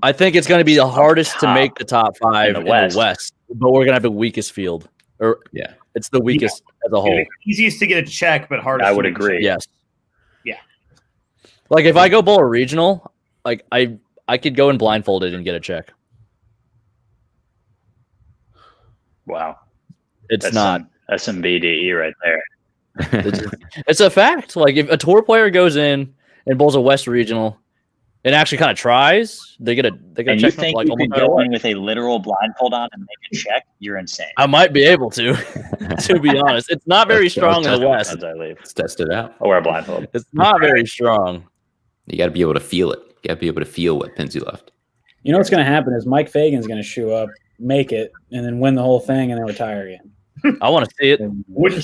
I think it's going to be the hardest to make the top 5 in the West, but we're going to have the weakest field. It's the weakest as a whole. Easiest to get a check, but hardest. I would agree. Yes. Yeah. Like if I go bowl a regional, like I could go in blindfolded and get a check. Wow. That's not. That's some BDE right there. It's a fact. Like if a tour player goes in and bowls a West regional and actually kind of tries, they get a and check. You think like, you could go in with a literal blindfold on and make a check? You're insane. I might be able to. To be honest, it's not very strong in the West. As I leave. Let's test it out. I'll wear a blindfold. It's not very strong. You got to be able to feel it. You got to be able to feel what pins you left. You know what's going to happen is Mike Fagan's going to show up, make it, and then win the whole thing and then retire again. I want to see it.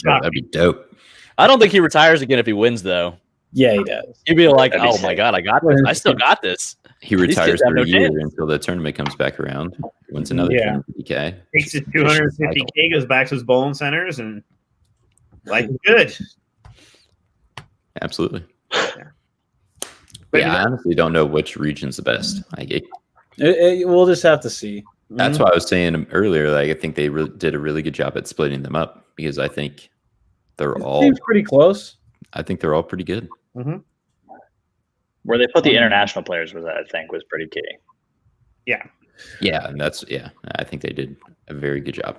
That'd be dope. I don't think he retires again if he wins, though. Yeah, he does. He'd be like, "Oh my god, I got this! I still got this." He retires for a year until the tournament comes back around. Wins another 250K. Takes his 250K, goes back to his bowling centers, and life is good. Absolutely. Yeah, I honestly don't know which region's the best. We'll just have to see. That's why I was saying earlier. Like, I think they did a really good job at splitting them up because I think they're all seems pretty close. I think they're all pretty good. Mm-hmm. Where they put the international players was pretty key. Yeah, and I think they did a very good job.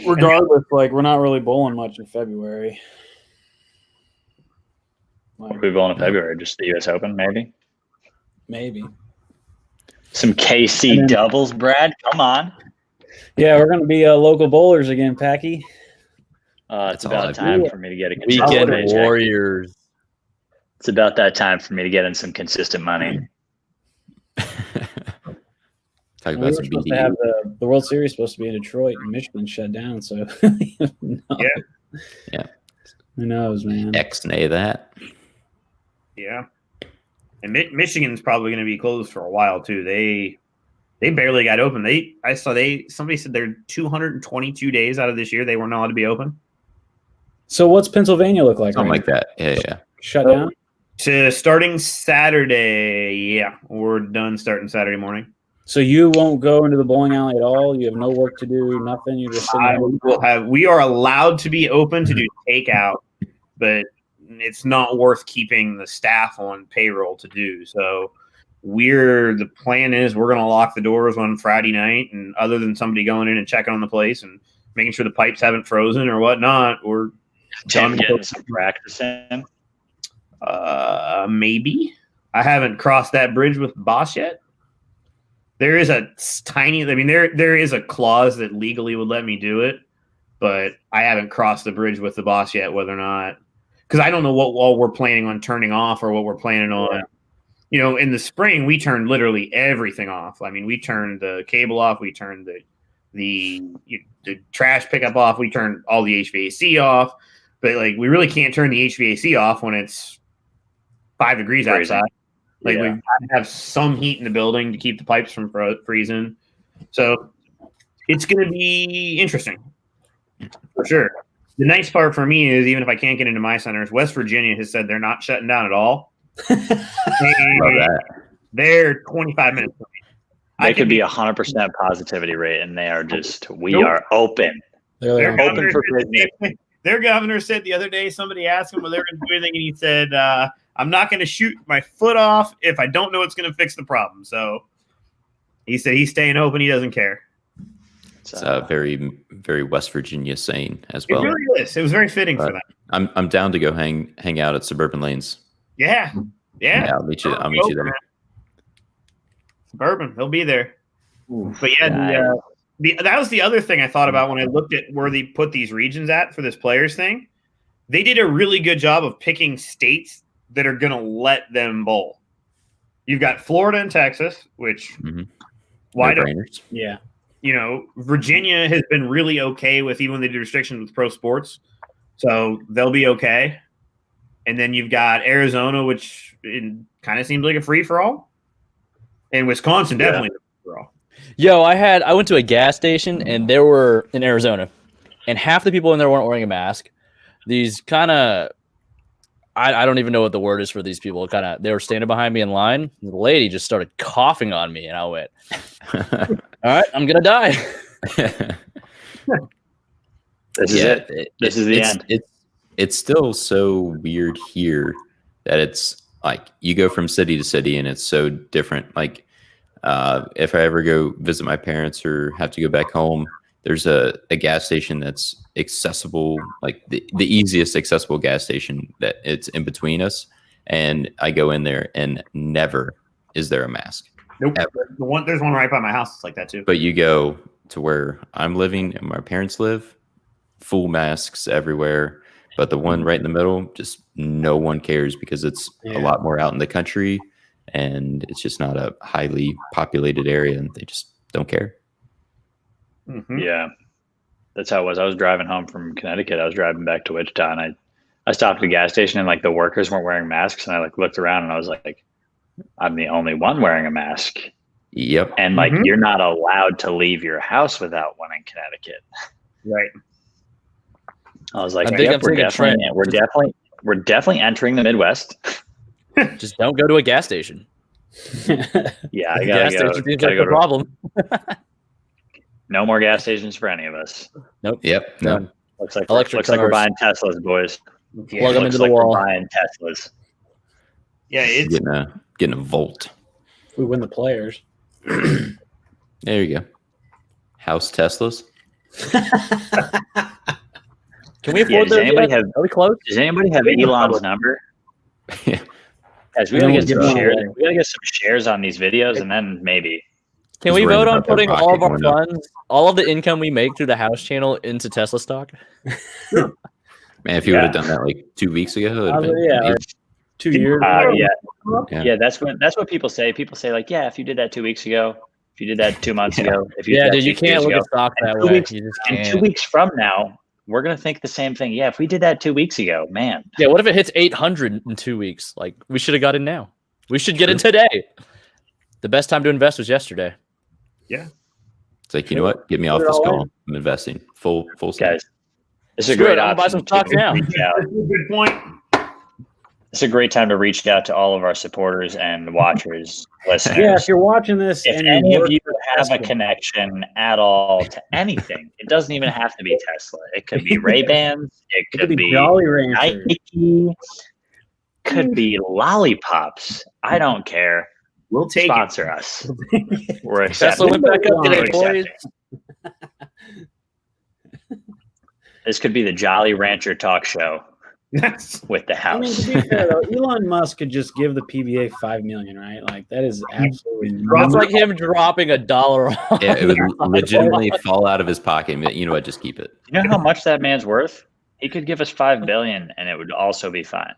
Regardless, like we're not really bowling much in February. We go in February, just the U.S. Open, maybe. Maybe. Some KC doubles, Brad. Come on. Yeah, we're going to be local bowlers again, Packy. It's about time for me to get a weekend paycheck. warriors. It's about that time for me to get in some consistent money. Talk about some supposed to have the World Series supposed to be in Detroit, and Michigan shut down. So yeah. Who knows, man? X-nay that. Yeah. And Michigan's probably going to be closed for a while too. They barely got open. Somebody said they're 222 days out of this year they weren't allowed to be open. So what's Pennsylvania look like? Something like that. Yeah. Shut down? To starting Saturday. Yeah, we're done starting Saturday morning. So you won't go into the bowling alley at all? You have no work to do, nothing? You're just sitting there? We are allowed to be open to do takeout, but it's not worth keeping the staff on payroll to do. So the plan is we're going to lock the doors on Friday night, and other than somebody going in and checking on the place and making sure the pipes haven't frozen or whatnot, we're done getting some practice in. Maybe. I haven't crossed that bridge with Boss yet. There is a tiny, there is a clause that legally would let me do it, but I haven't crossed the bridge with the boss yet, whether or not, because I don't know what wall we're planning on turning off or what we're planning on. Yeah. In the spring, we turned literally everything off. We turned the cable off. We turned the trash pickup off. We turned all the HVAC off, but we really can't turn the HVAC off when it's 5 degrees outside. We have some heat in the building to keep the pipes from freezing. So it's going to be interesting for sure. The nice part for me is even if I can't get into my centers, West Virginia has said they're not shutting down at all. They're 25 minutes away. They could be 100% positivity rate, and they are we are open. They're open for business. Their governor said the other day, somebody asked him whether they're going to do anything, and he said, I'm not going to shoot my foot off if I don't know it's going to fix the problem. So he said he's staying open. He doesn't care. It's very, very West Virginia saying as well. It really is. It was very fitting for that. I'm down to go hang out at Suburban Lanes. Yeah. I'll meet you there. Suburban, he'll be there. Ooh, but yeah, that was the other thing I thought about when I looked at where they put these regions at for this players thing. They did a really good job of picking states that are going to let them bowl. You've got Florida and Texas, which why don't? Yeah. Virginia has been really okay with even when they do restrictions with pro sports, so they'll be okay. And then you've got Arizona, which kind of seems like a free for all, and Wisconsin definitely a free for all. Yo, I went to a gas station and there were in Arizona, and half the people in there weren't wearing a mask. These kind of I don't even know what the word is for these people. They were standing behind me in line. The lady just started coughing on me, and I went, "All right, I'm gonna die." This is the end. It's still so weird here that it's you go from city to city, and it's so different. If I ever go visit my parents or have to go back home, there's a gas station that's accessible, the easiest accessible gas station that it's in between us. And I go in there and never is there a mask. Nope. There's one right by my house. It's like that too. But you go to where I'm living and my parents live, full masks everywhere. But the one right in the middle, just no one cares because it's a lot more out in the country and it's just not a highly populated area and they just don't care. Mm-hmm. Yeah, that's how it was. I was driving home from Connecticut. I was driving back to Wichita, and I stopped at the gas station, and the workers weren't wearing masks. And I looked around, and I was like, "I'm the only one wearing a mask." Yep. And you're not allowed to leave your house without one in Connecticut. Right. I was like, we're definitely entering the Midwest. Just don't go to a gas station. Yeah, I gotta go. Station seems like the problem. No more gas stations for any of us. Nope. Yep. No. Looks like we're buying Teslas, boys. Yeah, plug them into the wall. We're buying Teslas. Yeah, it's getting a Volt. We win the players. There you go. House Teslas. Can we afford those? Are we close? Does anybody have Elon's number? Guys, we gotta get some shares. We gotta get some shares on these videos, and then maybe. Can we vote on putting all of our funds, all of the income we make through the house channel into Tesla stock? Man, if you would have done that like 2 weeks ago, it would have been 2 years. Yeah, that's what people say. People say like, yeah, if you did that 2 weeks ago, if you did that 2 months ago, if you dude, you can't look at stock that way. You just can't. 2 weeks from now, we're gonna think the same thing. Yeah, if we did that 2 weeks ago, man. Yeah, what if it hits 800 in 2 weeks? Like, we should have got in now. We should get in today. The best time to invest was yesterday. Yeah. It's like, you know what? Get me off this call. I'm investing full guys. This is a great option. Buy some stock now. Good point. It's a great time to reach out to all of our supporters and watchers, listeners. Yeah, if you're watching this, if any of you have a connection at all to anything, it doesn't even have to be Tesla. It could be Ray-Bans. It could be Jolly Rancher. Nike. Could be lollipops. I don't care. We'll take sponsor us. We're accepting. Tesla went back up today, boys. This could be the Jolly Rancher talk show with the house. I mean, to be fair, though, Elon Musk could just give the PBA $5 million, right? Like that is absolutely. It's like him dropping $1 off. Yeah, it would legitimately fall out of his pocket. You know what? Just keep it. You know how much that man's worth? He could give us $5 billion, and it would also be fine.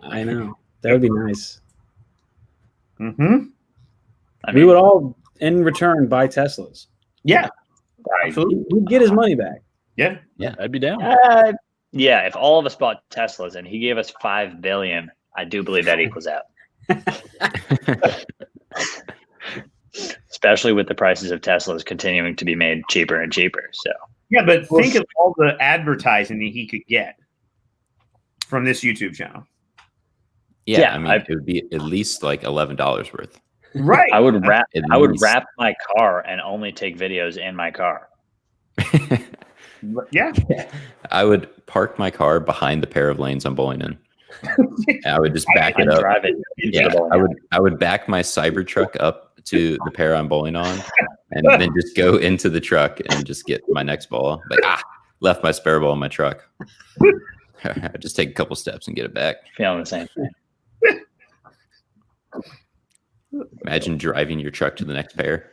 I know that would be nice. Mm-hmm. We would all, in return, buy Teslas. Yeah, absolutely. We'd get his money back. Yeah, I'd be down. Yeah, if all of us bought Teslas and he gave us $5 billion, I do believe that equals out. Especially with the prices of Teslas continuing to be made cheaper and cheaper. So yeah, but think of all the advertising that he could get from this YouTube channel. Yeah, I mean, it would be at least like $11 worth. Right. I would wrap my car and only take videos in my car. Yeah. I would park my car behind the pair of lanes I'm bowling in. I would just back it up. Drive it I would back my Cybertruck up to the pair I'm bowling on, and then just go into the truck and just get my next ball. Like left my spare ball in my truck. I just take a couple steps and get it back. Feeling the same thing. Imagine driving your truck to the next pair.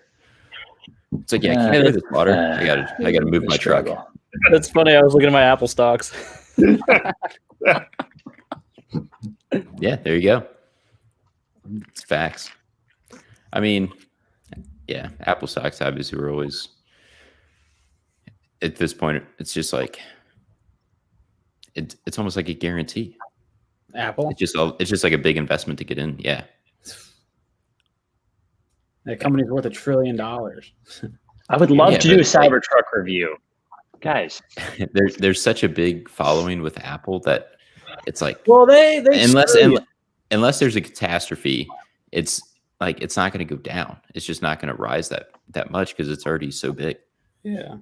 It's like, I can't carry this water. I gotta move my truck. That's funny. I was looking at my Apple stocks. Yeah, there you go. It's facts. I mean, yeah, Apple stocks obviously were always at this point. It's just like it's almost like a guarantee. Apple. It's just like a big investment to get in. Yeah. That company's worth $1 trillion. I would love to do a Cybertruck review, guys. There's such a big following with Apple that it's like, well, they unless there's a catastrophe, it's like it's not going to go down. It's just not going to rise that much because it's already so big. Yeah.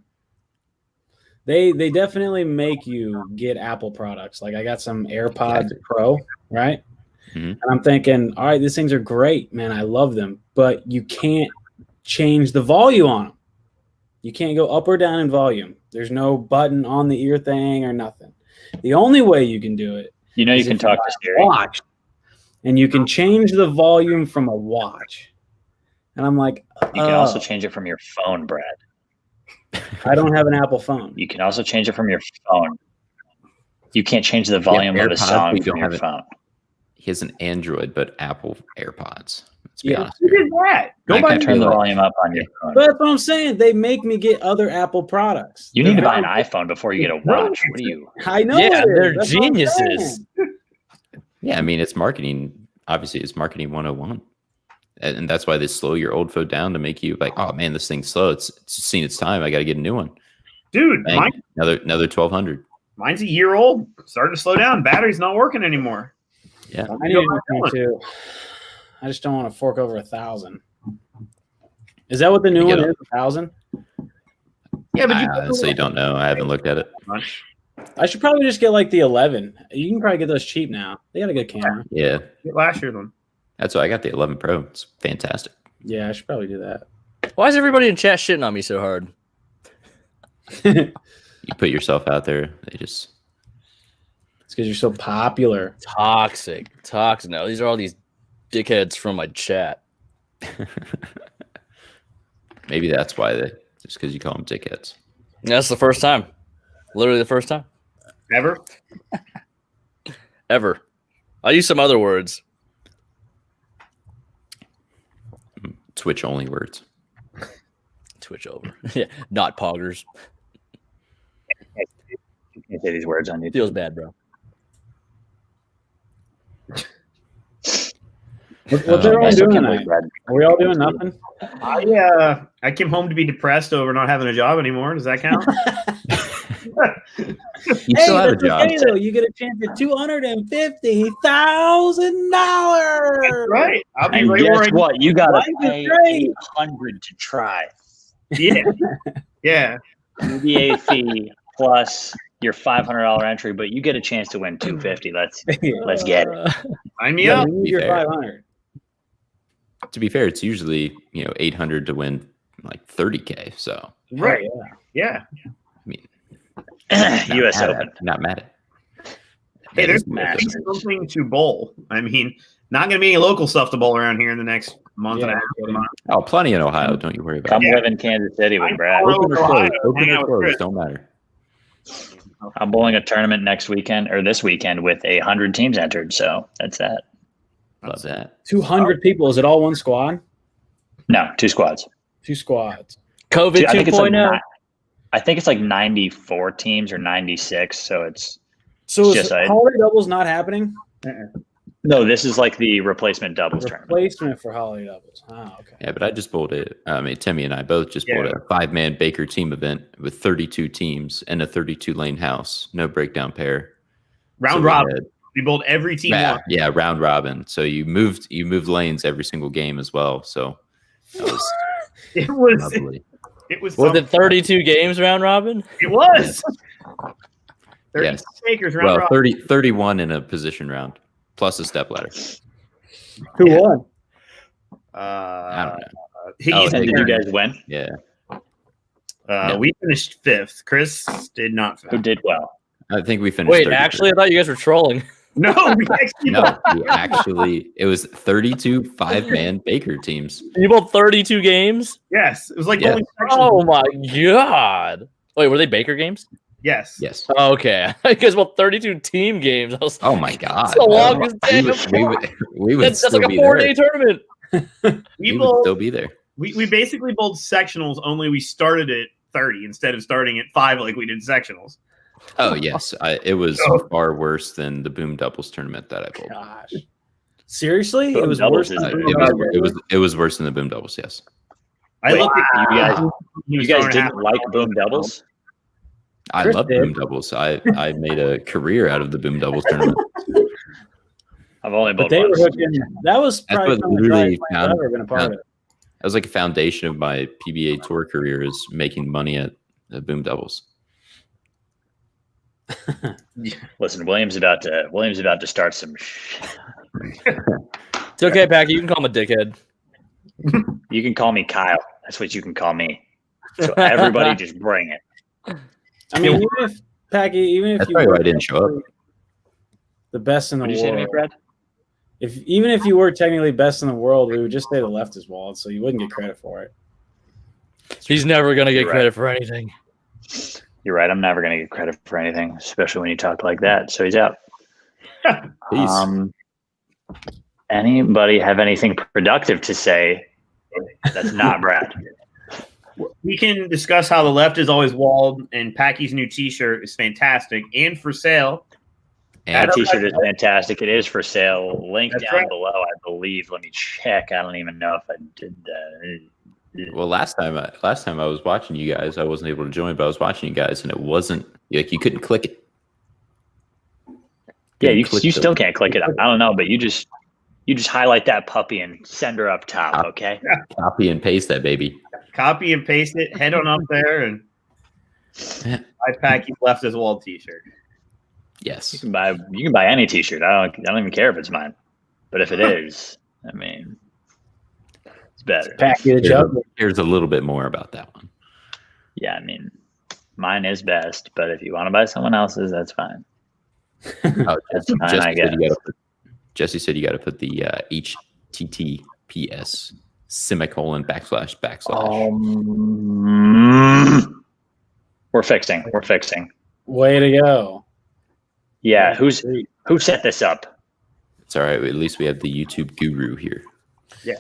They definitely make you get Apple products. Like I got some AirPods Pro, right? Mm-hmm. And I'm thinking, all right, these things are great, man. I love them, but you can't change the volume on them. You can't go up or down in volume. There's no button on the ear thing or nothing. The only way you can do it, you can talk to Siri. Watch, and you can change the volume from a watch. And I'm like, you can also change it from your phone, Brad. I don't have an Apple phone. You can also change it from your phone. You can't change the volume of a song from your phone. He has an Android, but Apple AirPods. Let's be honest. Who did that? Go back and turn the volume up on your phone. But that's what I'm saying. They make me get other Apple products. You need to buy an iPhone before you get a watch. What are you? I know. Yeah, they're geniuses. Yeah, I mean, it's marketing. Obviously, it's marketing 101. And that's why they slow your old phone down to make you like, oh man, this thing's slow. It's seen its time. I got to get a new one. Dude, another 1,200. Mine's a year old. Starting to slow down. Battery's not working anymore. Yeah, I need a too. I just don't want to fork over 1,000. Is that what the new one is? 1,000? Yeah, but I honestly don't know. I haven't looked at it. I should probably just get like the 11. You can probably get those cheap now. They got a good camera. Yeah, get last year's one. That's why I got the 11 Pro. It's fantastic. Yeah, I should probably do that. Why is everybody in chat shitting on me so hard? You put yourself out there. They just. It's because you're so popular. Toxic. No, these are all these dickheads from my chat. Maybe that's why just because you call them dickheads. That's the first time. Literally the first time. Ever. I use some other words. Twitch only words. Twitch over. Yeah, not poggers. You can't say these words on YouTube. Feels bad, bro. What's everyone doing tonight? Are we all doing nothing? I came home to be depressed over not having a job anymore. Does that count? You still have a job. Okay, though. You get a chance at $250,000. Right. I'll be And right guess where I what? You got to Life is pay great. $800 to try. Yeah. Yeah. UBA fee plus your $500 entry, but you get a chance to win $250. Let's get it. Sign me Yeah. up. You're 500. To be fair, it's usually 800 to win like 30K. So Right. Yeah. I mean, U.S. Open. Not mad at. Hey, there's Masters. something to bowl. I mean, not going to be any local stuff to bowl around here in the next month and a half. Oh, plenty in Ohio. Don't you worry about Come it. live in Kansas City with Brad. Open or closed. Open Hang or out with closed. Chris. Don't matter. I'm bowling a tournament next weekend or this weekend with 100 teams entered. So that's that. Love that. 200 people. Is it all one squad? No, 2 squads. 2 squads. COVID I think it's like 2.0. I think it's like 94 teams or 96. So it's So just is holiday doubles not happening? no. This is like the replacement doubles tournament. Replacement for holiday doubles. Oh, okay. Yeah, but I just bowled it. I mean, Timmy and I both just bowled a 5-man Baker team event with 32 teams and a 32-lane house. No breakdown pair. Round robin. We bowled every team. Yeah, round robin. So you moved lanes every single game as well. So that was It was. lovely. It was. Was it 32 games round robin? It was. 30 Yes. takers round Well, robin. 31 in a position round plus a step ladder. Who won? I don't know. Higgy's And in did you there. guys win? Yeah. We finished 5th. Chris did not Who finish. did well? I think we finished. Wait, 33. actually, I thought you guys were trolling. No, we actually it was 32 5-man Baker teams. You bowled 32 games? Yes, it was like Yeah. bowling sections. Oh my god! Wait, were they Baker games? Yes. Yes. Oh, okay, because well, 32 team games. I was, Oh my God. That's the longest day. We would that's still like a be 4-day there. tournament. We would still be there. We basically bowled sectionals. Only we started at 30 instead of starting at 5 like we did sectionals. Oh yes, it was far worse than the Boom Doubles tournament that I bowled. Gosh. Seriously? Boom It was doubles worse is than It was worse than the Boom Doubles. Yes. I Wait, looked at you guys didn't like boom doubles? I Chris love did. Boom Doubles. I made a career out of the Boom Doubles tournament. I've only But bowled they were once. hooking. That was That's probably what some of the literally driest I've ever been a part of. That was like a foundation of my PBA tour career, is making money at the Boom Doubles. Listen, William's about to start some. It's okay, Packy. You can call him a dickhead. You can call me Kyle. That's what you can call me. So everybody, just bring it. I mean, even if Packy, even if That's you probably why were I didn't show up. the best in the What did you say to me, world, Brad? even if you were technically best in the world, we would just say the left is walled, so you wouldn't get credit for it. He's never gonna get You're credit for anything. You're right. I'm never going to get credit for anything, especially when you talk like that. So he's out. Peace. Anybody have anything productive to say? That's not Brad. We can discuss how the left is always walled, and Packy's new T-shirt is fantastic and for sale. And That T-shirt is fantastic. It is for sale. Link That's down right. below, I believe. Let me check. I don't even know if I did that. well, last time I was watching you guys, I wasn't able to join, but I was watching you guys, and it wasn't like you couldn't click it. Yeah, you Click still can't click it. I don't know, but you just highlight that puppy and send her up top, okay? Copy and paste that baby. Copy and paste it. Head on up there and buy Packy's left as walled T-shirt. Yes. You can buy any T-shirt. I don't even care if it's mine, but if it is, I mean, it's better. Packy the jug. Here's a little bit more about that one. Yeah, I mean, mine is best, but if you want to buy someone else's, that's fine. Oh, That's fine, I guess. Jesse said you got to put the TTPS semicolon / /. We're fixing. Way to go. Yeah, who set this up? It's all right. At least we have the YouTube guru here. Yeah.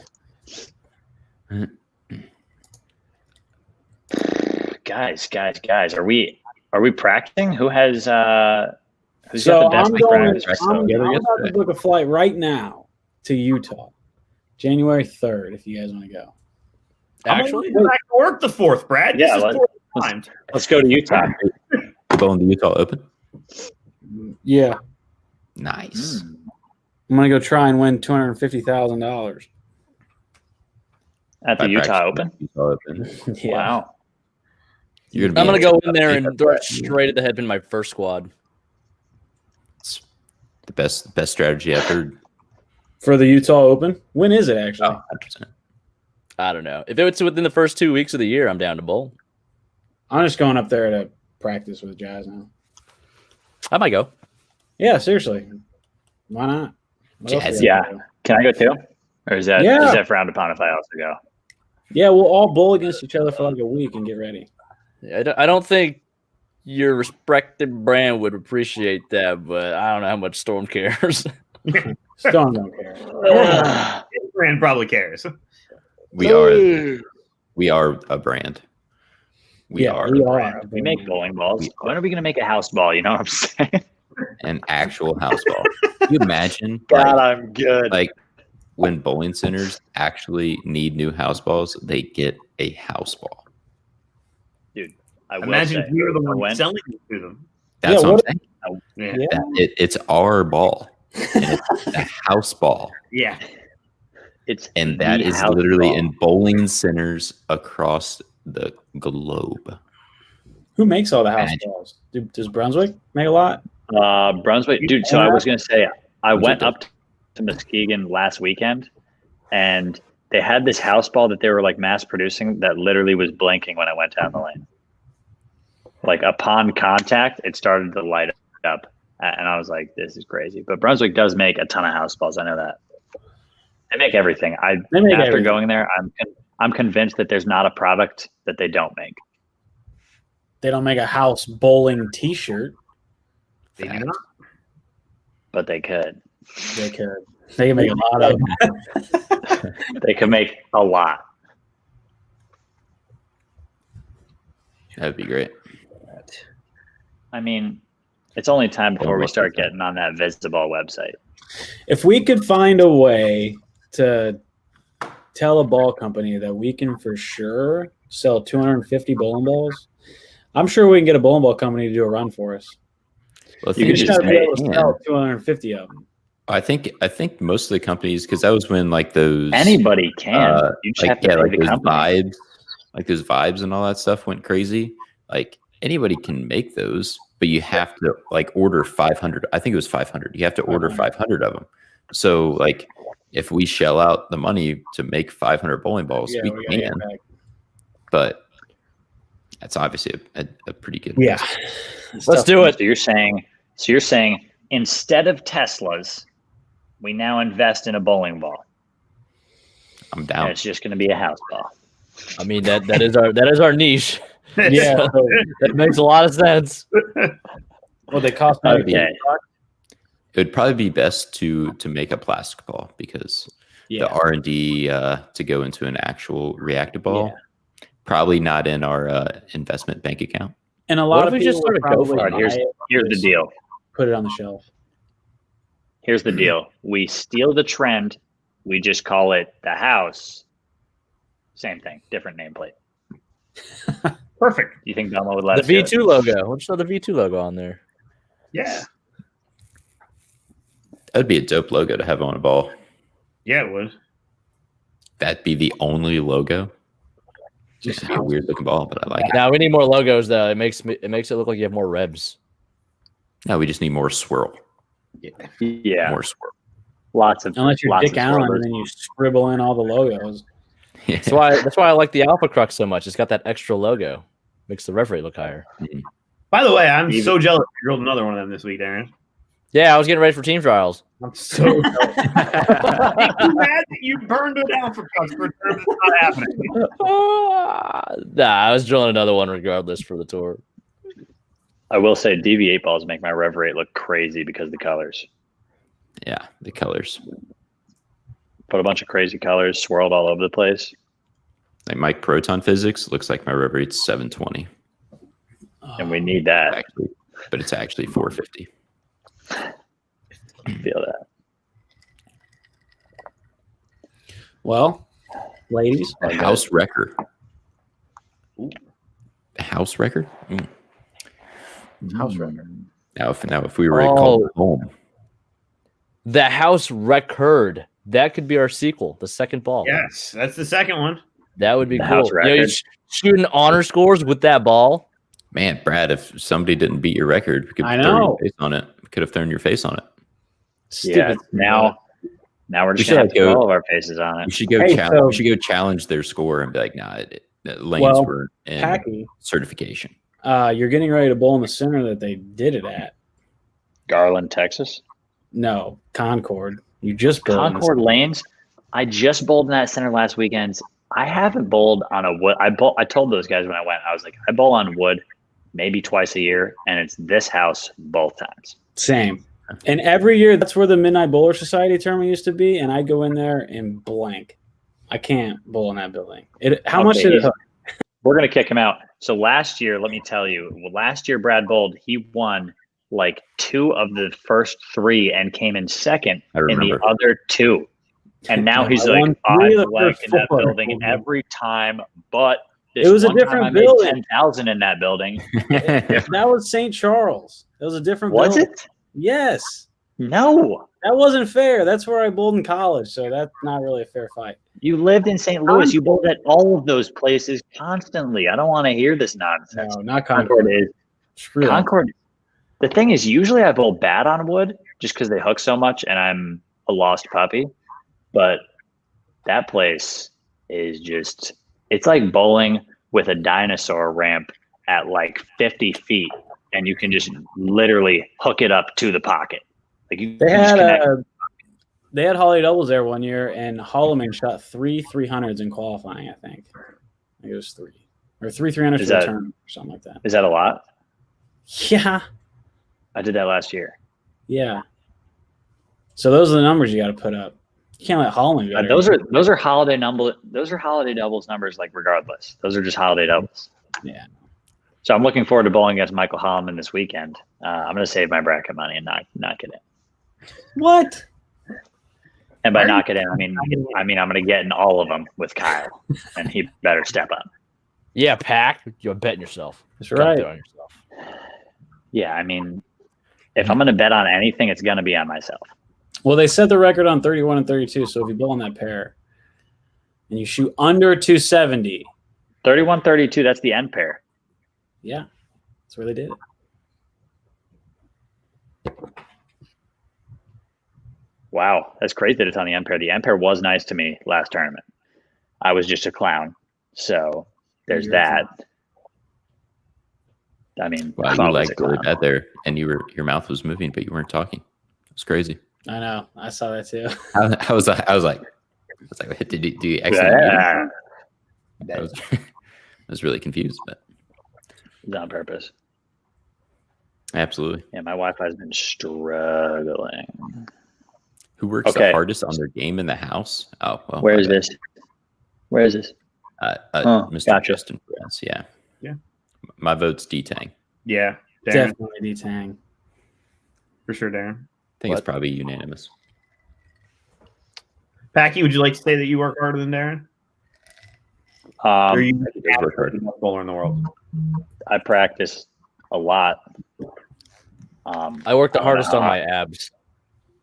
Guys, are we practicing? Who's got So the best I'm together? about to book a flight right now to Utah, January 3rd. If you guys want to go. Actually, go back to work the 4th, Brad. Yeah, this is 4th time. Let's go to Utah. Going to Utah Open. Yeah, Nice. I'm gonna go try and win $250,000. At the Utah Open? Utah Open. Yeah. Wow. I'm I'm gonna go in there and throw it straight at the head in my first squad. It's the best strategy I've heard. For the Utah Open, when is it actually? Oh, 100%. I don't know. If it's within the first 2 weeks of the year, I'm down to bowl. I'm just going up there to practice with guys now. I might go. Yeah, seriously. Why not? What else Jazz, we Yeah. gotta do? Can I go too? Or is that frowned upon if I also go? Yeah, we'll all bowl against each other for like a week and get ready. I don't think your respected brand would appreciate that, but I don't know how much Storm cares. Storm don't care. His brand probably cares. We are a brand. We are We make bowling balls. When are we going to make a house ball? You know what I'm saying? an actual house ball. Can you imagine? God, like, I'm good. like when bowling centers actually need new house balls, they get a house ball. Dude, I will Imagine say, you're the one when- selling it to them. That's what I'm saying. Yeah. It's our ball. And it's a house ball. Yeah. And that the is house literally ball. in bowling centers across the globe. Who makes all the house balls? Does Brunswick make a lot? Brunswick, dude. So I was gonna say, I went Brunswick up to Muskegon last weekend, and they had this house ball that they were like mass producing that literally was blinking when I went down the lane. Like upon contact, it started to light up, and I was like, "This is crazy." But Brunswick does make a ton of house balls. I know that. They make everything. After going there, I'm convinced that there's not a product that they don't make. They don't make a house bowling T-shirt. They do not. But they could. They could. They can make a lot of them. They could make a lot. That'd be great. I mean, it's only time before we start getting on that Visiball website. If we could find a way to tell a ball company that we can for sure sell 250 bowling balls, I'm sure we can get a bowling ball company to do a run for us. Well, You just gotta be able to sell 250 of them. I think most of the companies, because that was when like those Anybody can. You just have to pay the those company. vibes, like those vibes and all that stuff went crazy. Like anybody can make those, but you have to like order 500. I think it was 500. You have to order 500 of them. So like if we shell out the money to make 500 bowling balls, we can. But that's obviously a pretty good. Yeah. Let's do it. So you're saying instead of Teslas, we now invest in a bowling ball. I'm And down. it's just going to be a house ball. I mean that is our niche. Yeah. That makes a lot of sense. Well, they cost me. Okay. It would probably be best to make a plastic ball because the R&D to go into an actual reactive ball, probably not in our investment bank account. And a lot What of if we people just started probably GoFundMe? buy Here's it, the deal. put it on the shelf. Here's the deal. We steal the trend. We just call it the house. Same thing, different nameplate. Perfect. You think Belmo would let The us do it? V2 logo. We'll just throw the V2 logo on there. Yeah. That'd be a dope logo to have on a ball. Yeah, it would. That'd be the only logo. Just be a weird looking ball, but I like it. Now we need more logos though. It makes it look like you have more revs. No, we just need more swirl. Yeah, More swirl. lots of. Unless you're lots Dick of Allen swirlers. and then you scribble in all the logos. Yeah. That's why I like the Alpha Crux so much. It's got that extra logo. Makes the rev rate look higher. By the way, I'm so jealous you drilled another one of them this week, Darren. Yeah, I was getting ready for team trials. I'm so mad that you burned it down for customer terms. It's not happening. Nah, I was drilling another one regardless for the tour. I will say DV8 balls make my rev rate look crazy because of the colors. Yeah, the colors. Put a bunch of crazy colors swirled all over the place. Like Mike Proton Physics looks like my rev rate's 720. And we need that. Actually, but it's actually 450. Feel that. Well, ladies, A house wrecker. A house wrecker? house record. Now if we were called home. The house record. That could be our sequel, the second ball. Yes, that's the second one. That would be The cool. house record. You shooting honor scores with that ball. Man, Brad, if somebody didn't beat your record, we could I throw know. your face on it. We could have thrown your face on it. Yeah, now we're just gonna have to put all of our faces on We it. should go challenge. We should go challenge their score and be like, nah, lanes were in Packy, certification. you're getting ready to bowl in the center that they did it at. Garland, Texas. No, Concord. You just bowled in the Concord Lanes. I just bowled in that center last weekend. I haven't bowled on a wood. I told those guys when I went, I was like, I bowl on wood maybe twice a year, and it's this house both times. Same. And every year, that's where the Midnight Bowler Society tournament used to be, and I go in there and blank. I can't bowl in that building. How much did it hook? We're going to kick him out. So last year, let me tell you, last year Brad bowled, he won like 2 of the first 3 and came in second in the other 2. And now he's like 5 left in that building every time, but it was a different building. 10,000 in that building. That was St. Charles. It was a different Was building. it? Yes. No. That wasn't fair. That's where I bowled in college, so that's not really a fair fight. You lived in St. Louis. You bowled at all of those places constantly. I don't want to hear this nonsense. No, not Concord. Concord. The thing is, usually I bowl bad on wood just because they hook so much and I'm a lost puppy. But that place is just, it's like bowling with a dinosaur ramp at like 50 feet. And you can just literally hook it up to the pocket. Like they had Holly doubles there one year, and Holloman shot 3 300s in qualifying. I think it was 3 or 3 300s for the tournament or something like that. Is that a lot? Yeah, I did that last year. Yeah. So those are the numbers you got to put up. You can't let Holloman go. Those are holiday number. Those are holiday doubles numbers. Like regardless, those are just holiday doubles. Yeah. So I'm looking forward to bowling against Michael Holloman this weekend. I'm going to save my bracket money and knock it in. What? And by knock it in, I mean I'm going to get in all of them with Kyle, and he better step up. Yeah, Pack, you're betting yourself. That's right. Bet on yourself. Yeah, I mean, if I'm going to bet on anything, it's going to be on myself. Well, they set the record on 31 and 32, so if you bowl on that pair and you shoot under 270. 31-32, that's the end pair. Yeah, that's where they did it. Wow, that's crazy that it's on the end pair. The end pair was nice to me last tournament. I was just a clown, so there's that. I mean, wow, you like really bad there, and your mouth was moving, but you weren't talking. It was crazy. I know. I saw that too. I was like, did you accidentally? I was really confused, but it's on purpose. Absolutely. Yeah, my Wi-Fi's been struggling. Who works the hardest on their game in the house? Oh, well. Where is this? Mr. Gotcha. Justin Perez. Yeah. Yeah. My vote's D-Tang. Yeah. Darren. Definitely D-Tang. For sure, Darren. I think it's probably unanimous. Packy, would you like to say that you work harder than Darren? Or are you the best bowler in the world? I practice a lot. I work the hardest on my abs.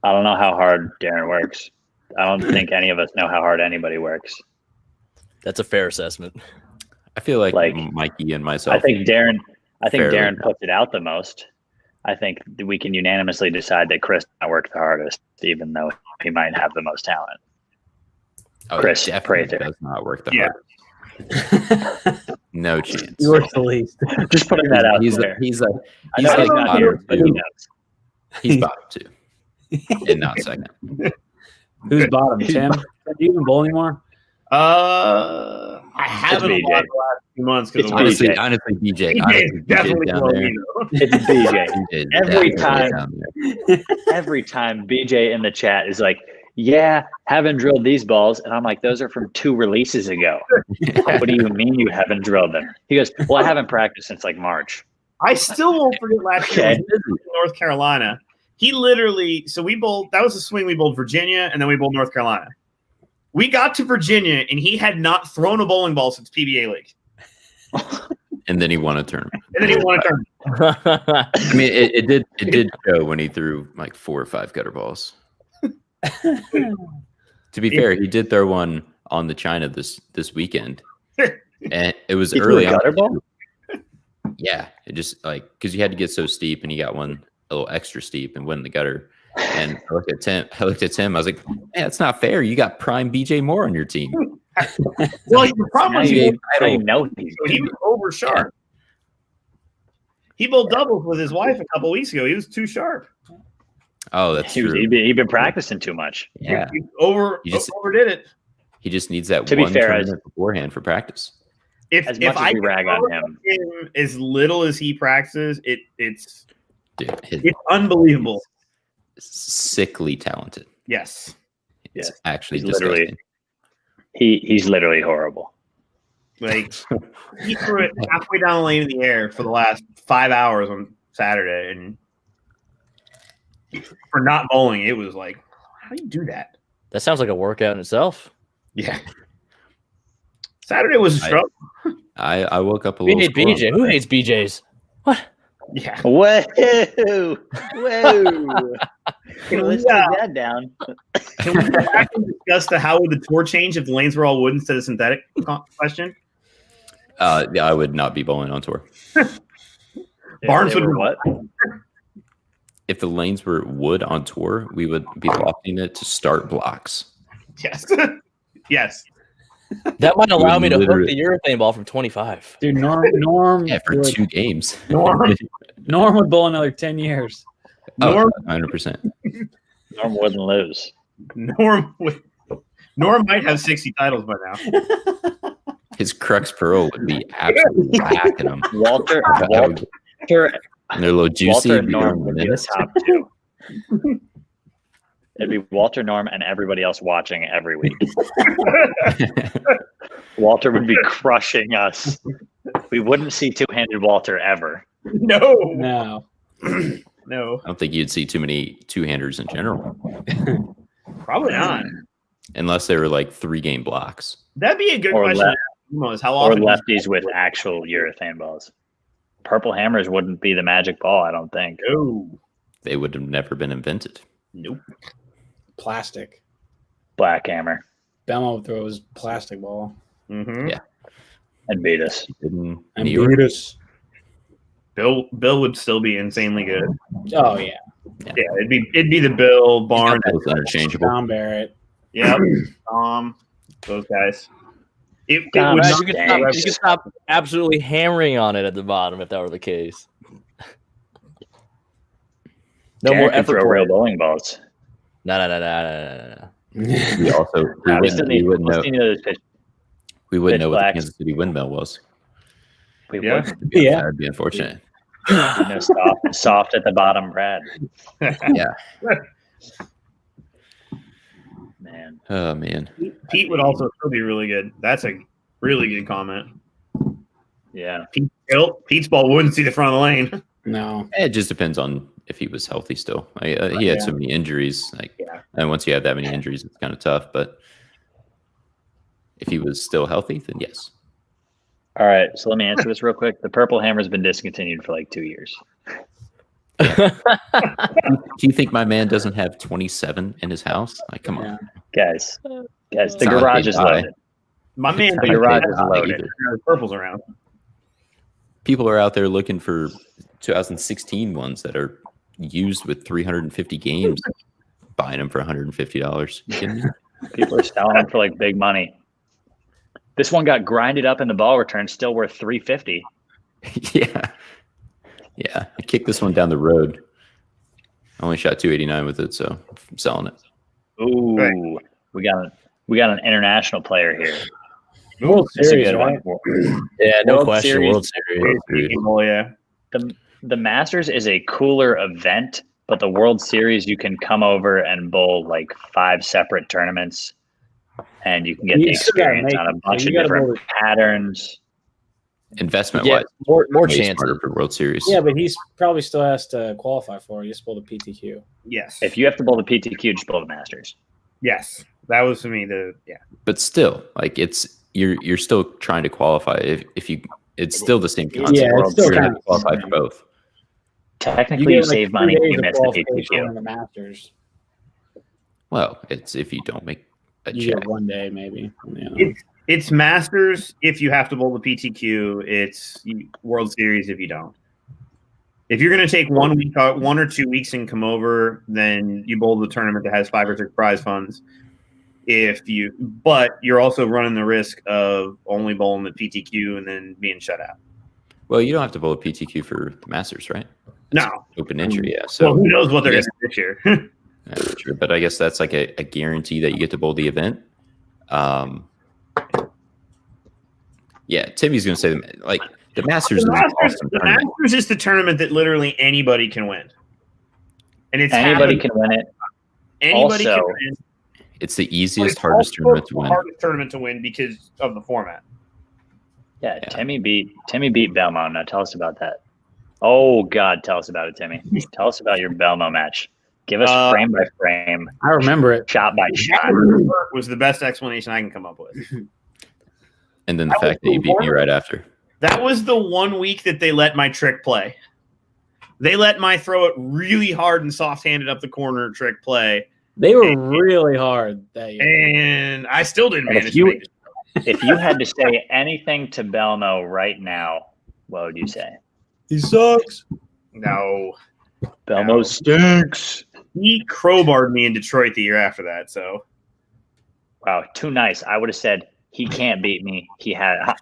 I don't know how hard Darren works. I don't think any of us know how hard anybody works. That's a fair assessment. I feel like Mikey and myself. I think Darren puts it out the most. I think we can unanimously decide that Chris worked the hardest, even though he might have the most talent. Oh, Chris Prather does not work the hardest. No chance. You work the least. Just putting that out there. He's not here, but he knows. He's bottom 2, and not second. Who's bottom? Tim? Do you even bowl anymore? I haven't bowled the last few months because honestly, BJ. Definitely down there. It's BJ. Every time BJ in the chat is like, yeah, haven't drilled these balls. And I'm like, those are from 2 releases ago. What do you mean you haven't drilled them? He goes, well, I haven't practiced since like March. I still won't forget last year in North Carolina. He literally, so we bowled, that was the swing we bowled Virginia, and then we bowled North Carolina. We got to Virginia, and he had not thrown a bowling ball since PBA League. And then he won a tournament. I mean, it did show when he threw like 4 or 5 gutter balls. To be fair, he did throw one on the China this weekend, and it was early on. Ball? Yeah, it just like because you had to get so steep, and he got one a little extra steep and went in the gutter. And I looked at Tim. I was like, "Man, that's not fair. You got prime BJ Moore on your team." Well, the problem was he was over sharp. He bowled doubles with his wife a couple weeks ago. He was too sharp. Oh, that's true. He'd been practicing too much. Yeah, he overdid it. He just needs that to one be fair, tournament beforehand for practice. As much as we rag on him, as little as he practices, it's unbelievable. Sickly talented. Yes, it's actually disgusting. He's literally horrible. Like he threw it halfway down the lane in the air for the last 5 hours on Saturday, and for not bowling, it was like, how do you do that? That sounds like a workout in itself. Yeah. Saturday was a struggle. I woke up a we little. We hate BJ. Who hates BJs? What? Yeah. Whoa. Let's take that down. Can we go back and discuss how would the tour change if the lanes were all wood instead of synthetic question? Yeah, I would not be bowling on tour. Barnes would what? If the lanes were wood on tour, we would be lofting it to start blocks. Yes. Yes. That might allow me to hook the urethane ball from 25. Dude, Norm yeah, for 2 games. Norm would bowl another 10 years. Norm, 100%. Norm wouldn't lose. Norm might have 60 titles by now. His Crux Pearl would be absolutely hacking him. Walter, and they're a little juicy. Walter and Norm would be the top 2. It'd be Walter, Norm, and everybody else watching every week. Walter would be crushing us. We wouldn't see two-handed Walter ever. No. I don't think you'd see too many two-handers in general. Probably not. Unless they were like 3-game blocks. That'd be a good question. How often or lefties with actual urethane balls. Purple hammers wouldn't be the magic ball, I don't think. No. They would have never been invented. Nope. Plastic. Black hammer. Bama would throw his plastic ball. Mm-hmm. Yeah. And beat us. And beat us. Bill would still be insanely good. Oh yeah. Yeah, it'd be the Bill, Barnes, that was interchangeable. Tom Barrett. Yep. Those guys. You could stop absolutely hammering on it at the bottom if that were the case. No more effort for real bowling balls. No. We also we wouldn't know what the Kansas City windmill was. Yeah, that'd be unfortunate. Soft at the bottom, Brad. Yeah. Man. Oh man. Pete would also still be really good. That's a really good comment. Yeah. Pete's ball wouldn't see the front of the lane. No. It just depends on if he was healthy still. He had so many injuries. And once you have that many injuries, it's kind of tough. But if he was still healthy, then yes. All right. So let me answer this real quick. The purple hammer's been discontinued for like 2 years. Do you think my man doesn't have 27 in his house? Like, come on. Guys, the garage is loaded. My man, the garage is loaded. There's purples around. People are out there looking for 2016 ones that are used with 350 games, buying them for $150. You kidding me? People are selling them for like big money. This one got grinded up in the ball return, still worth $350. Yeah. I kicked this one down the road. I only shot 289 with it, so I'm selling it. Ooh, Right. we got an international player here. World That's a Series, good right? one. Yeah, no World question. Series. World Series. Oh, yeah. The Masters is a cooler event, but the World Series, you can come over and bowl like 5 separate tournaments, and you can get the still gotta experience make on a it. bunch So of you gotta different bowl patterns. Investment Yeah, wise, more way chances. smarter for World Series. Yeah, but he's probably still has to qualify for it. He just pulled a PTQ. Yes. If you have to bowl the PTQ, just bowl the Masters. Yes. That was for me But still, like you're still trying to qualify. If you, it's still the same concept. Yeah, it's still You're gonna kind have to qualify for both. Technically, you save money if you miss the PTQ. in the Masters. Well, it's if you don't make a You check. get one day maybe. You know. It's Masters if you have to bowl the PTQ. It's World Series if you don't. If you're going to take 1 week, 1 or 2 weeks and come over, then you bowl the tournament that has 5 or 6 prize funds. But you're also running the risk of only bowling the PTQ and then being shut out. Well, you don't have to bowl a PTQ for the Masters, right? No. Open entry, yeah. So well, who knows what they're going to do this year? Yeah, true. But I guess that's like a guarantee that you get to bowl the event. Yeah, Timmy's going to say like the Masters. The Masters is the tournament that literally anybody can win, and it's anybody can win it. Anybody Also, can win. It's the easiest, hardest tournament to win. Hardest tournament to win because of the format. Yeah, Timmy beat Belmo. Now tell us about that. Oh God, tell us about it, Timmy. Tell us about your Belmo match. Give us frame by frame. I remember it. Shot by shot. Was the best explanation I can come up with. And then the fact that you beat me right after. That was the 1 week that they let my trick play. They let my throw it really hard and soft-handed up the corner trick play. They were really hard that year. And I still didn't manage to make it. If you had to say anything to Belmo right now, what would you say? He sucks. No. Belmo stinks. He crowbarred me in Detroit the year after that, so. Wow, too nice. I would have said, he can't beat me.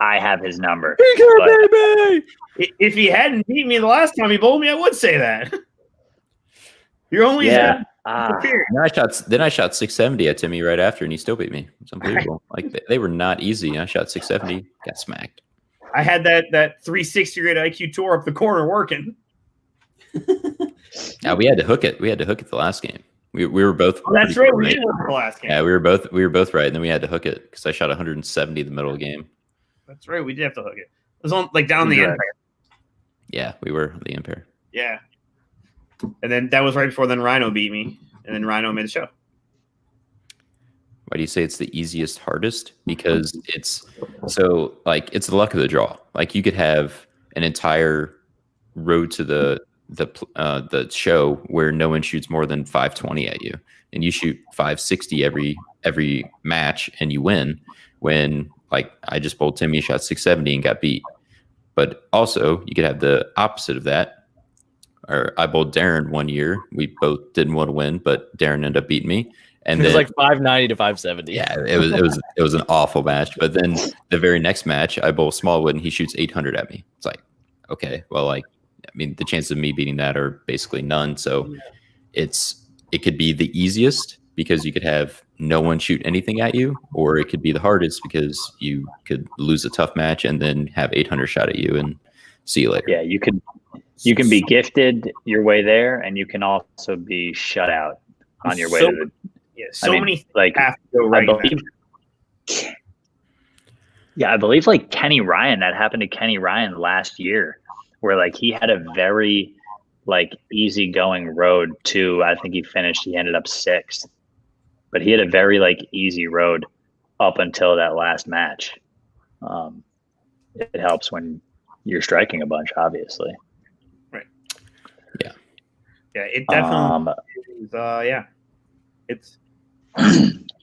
I have his number. He can't beat me. If he hadn't beat me the last time he bowled me, I would say that. You're only Then I shot 670 at Timmy right after, and he still beat me. It's unbelievable. Like they were not easy. I shot 670, got smacked. I had that 360 grade IQ tour up the corner working. Yeah, we had to hook it. We had to hook it the last game. We were both. Oh, that's right. We did hook the last game. Yeah, we were both right, and then we had to hook it because I shot 170 the middle of the game. That's right. We did have to hook it. It was on down the Empire. Yeah, we were the Empire. Yeah. And then that was right before then Rhino beat me, and then Rhino made the show. Why do you say it's the easiest, hardest? Because it's the luck of the draw. Like you could have an entire road to the show where no one shoots more than 520 at you, and you shoot 560 every match and you win. When like I just bowled Timmy, shot 670 and got beat. But also you could have the opposite of that. Or I bowled Darren one year. We both didn't want to win, but Darren ended up beating me. And it was like 590 to 570. Yeah, it was an awful match. But then the very next match, I bowl Smallwood and he shoots 800 at me. It's like, okay, well, like, I mean, the chances of me beating that are basically none. So it could be the easiest because you could have no one shoot anything at you, or it could be the hardest because you could lose a tough match and then have 800 shot at you and see you later. Yeah, you can be gifted your way there, and you can also be shut out on your way to the. Yeah, many like have to go right. I believe like Kenny Ryan. That happened to Kenny Ryan last year, where like he had a very like easygoing road to. I think he ended up 6th, but he had a very like easy road up until that last match. It helps when you're striking a bunch, obviously. Right. Yeah. Yeah, it definitely is, yeah. It's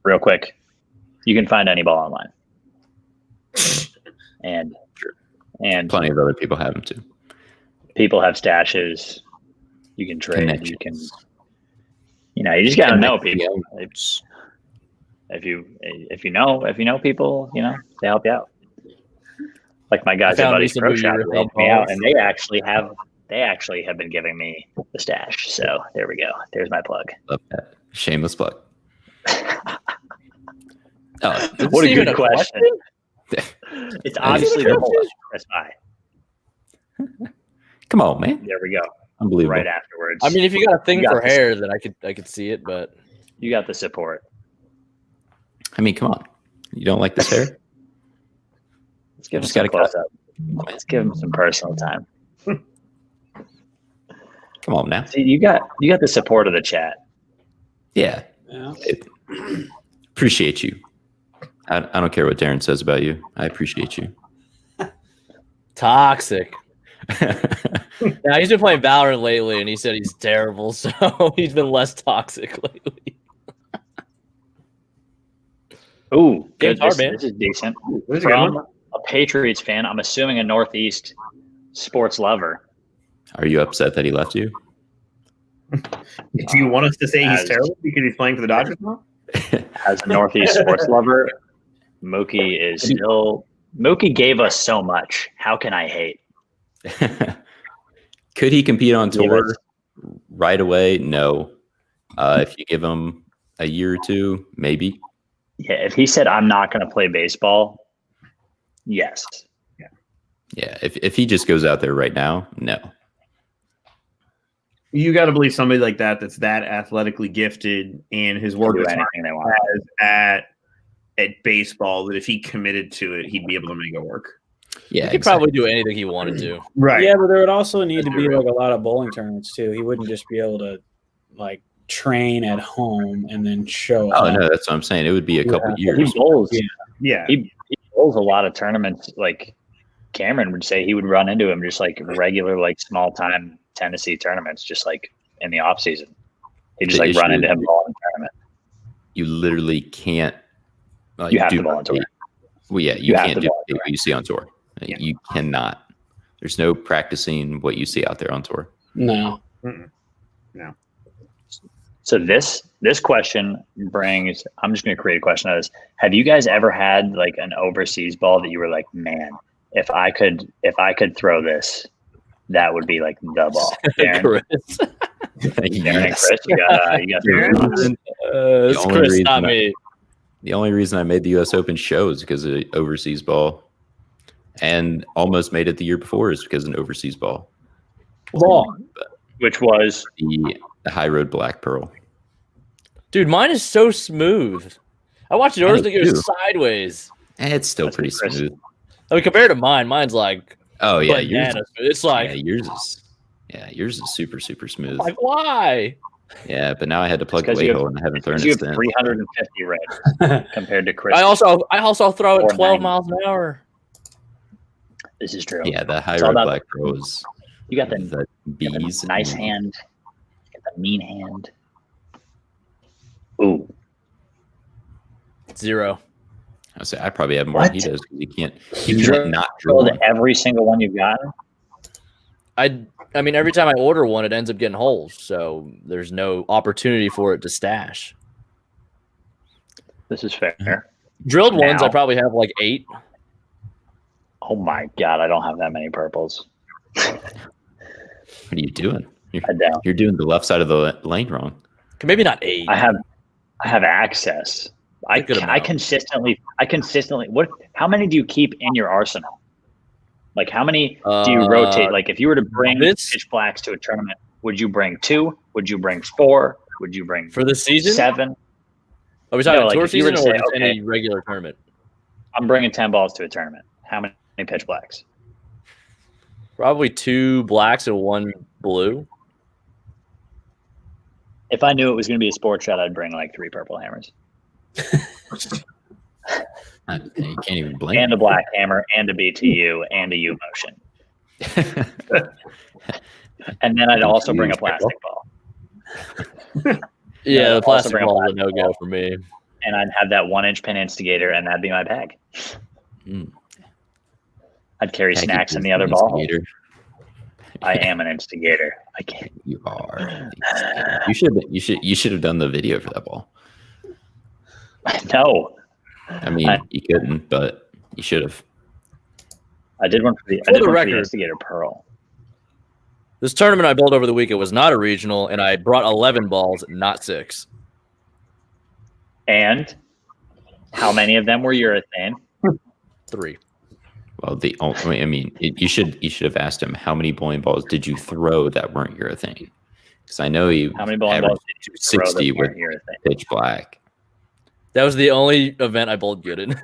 real quick. You can find any ball online. And plenty of other people have them too. People have stashes. You can trade. You can, you just gotta know people. If you know people, they help you out. Like my guys at Buddy's Pro Shop help me out, and they they actually have been giving me the stash. So there we go. There's my plug. Love that. Shameless plug. What a good question. It's obviously the most Chris I. Come on, man. There we go. Unbelievable. Right afterwards. I mean, if you got a thing for hair, then I could see it, but you got the support. I mean, come on. You don't like this hair? Let's give him some close up. Let's give him some personal time. Come on now. See, you got the support of the chat. Yeah. Appreciate you. I don't care what Darren says about you. I appreciate you. Toxic. Yeah, he's been playing Valorant lately, and he said he's terrible, so he's been less toxic lately. Ooh, good. This is decent. From a Patriots fan, I'm assuming a Northeast sports lover. Are you upset that he left you? Do you want us to say he's terrible because he's playing for the Dodgers now? As a Northeast sports lover, Mookie is still. Mookie gave us so much. How can I hate? Could he compete on tour right away? No. If you give him a year or two, maybe. Yeah, if he said, I'm not going to play baseball, yes. Yeah, if he just goes out there right now, no. You got to believe somebody like that's that athletically gifted and his work at baseball, that if he committed to it, he'd be able to make it work. Yeah, he could probably do anything he wanted to. Right. Yeah, but there would also need to be like a lot of bowling tournaments too. He wouldn't just be able to like train at home and then show up. Oh no, that's what I'm saying. It would be a couple years. He bowls. Yeah. He bowls a lot of tournaments. Like Cameron would say, he would run into him just like regular, like small time Tennessee tournaments, just like in the off season. He just like run into him bowling in tournament. You literally can't. You have to bowl on tour. Well, yeah, you can't do what you see on tour. Yeah. You cannot. There's no practicing what you see out there on tour. No. No. So this question brings. I'm just going to create a question out of this. Have you guys ever had like an overseas ball that you were like, man, if I could throw this, that would be like the ball? Darren, Darren and Chris, you got Chris, not me. The only reason I made the U.S. Open show is because of the overseas ball, and almost made it the year before is because of an overseas ball. Which was the High Road Black Pearl. Dude, mine is so smooth. I watched yours that goes sideways. It's still pretty smooth. I mean, compared to mine, mine's like yours. It's like yours is super smooth. Like why? Yeah, but now I had to plug the weight hole and I haven't thrown it you since. have 350 red compared to Chris. I also throw it 12 miles an hour. This is true. Yeah, the High Road Black Pro is. You got the bees. Nice hand. You got the mean hand. Ooh. 0. I say I probably have more than he does because he can't. You can't not drill every single one you've gotten. I mean, every time I order one, it ends up getting holes, so there's no opportunity for it to stash. This is fair. Drilled ones, I probably have like 8. Oh my god, I don't have that many purples. What are you doing? You're doing the left side of the lane wrong. Maybe not 8. I have access. I consistently. How many do you keep in your arsenal? Like, how many do you rotate? Like, if you were to bring pitch blacks to a tournament, would you bring 2? Would you bring 4? Would you bring for the season 7? Are we talking tour season or just any regular tournament? I'm bringing 10 balls to a tournament. How many pitch blacks? Probably 2 blacks and 1 blue. If I knew it was going to be a sports shot, I'd bring like 3 purple hammers. You can't even blame. And a black hammer, and a BTU, and a U motion. And then I'd also bring a plastic ball. Yeah, the plastic ball is a no-go for me. And I'd have that 1-inch pin instigator, and that'd be my bag. I'd carry snacks in the other ball. I am an instigator. I can't. You are. You should have done the video for that ball. No. I mean, you couldn't, but you should have. I did one for the. I did one for the instigator pearl. This tournament I bowled over the weekend was not a regional, and I brought 11 balls, not 6. And how many of them were urethane? 3. Well, you should have asked him how many bowling balls did you throw that weren't urethane? Because I know how many bowling balls did you 60 with pitch black. That was the only event I bowled good in.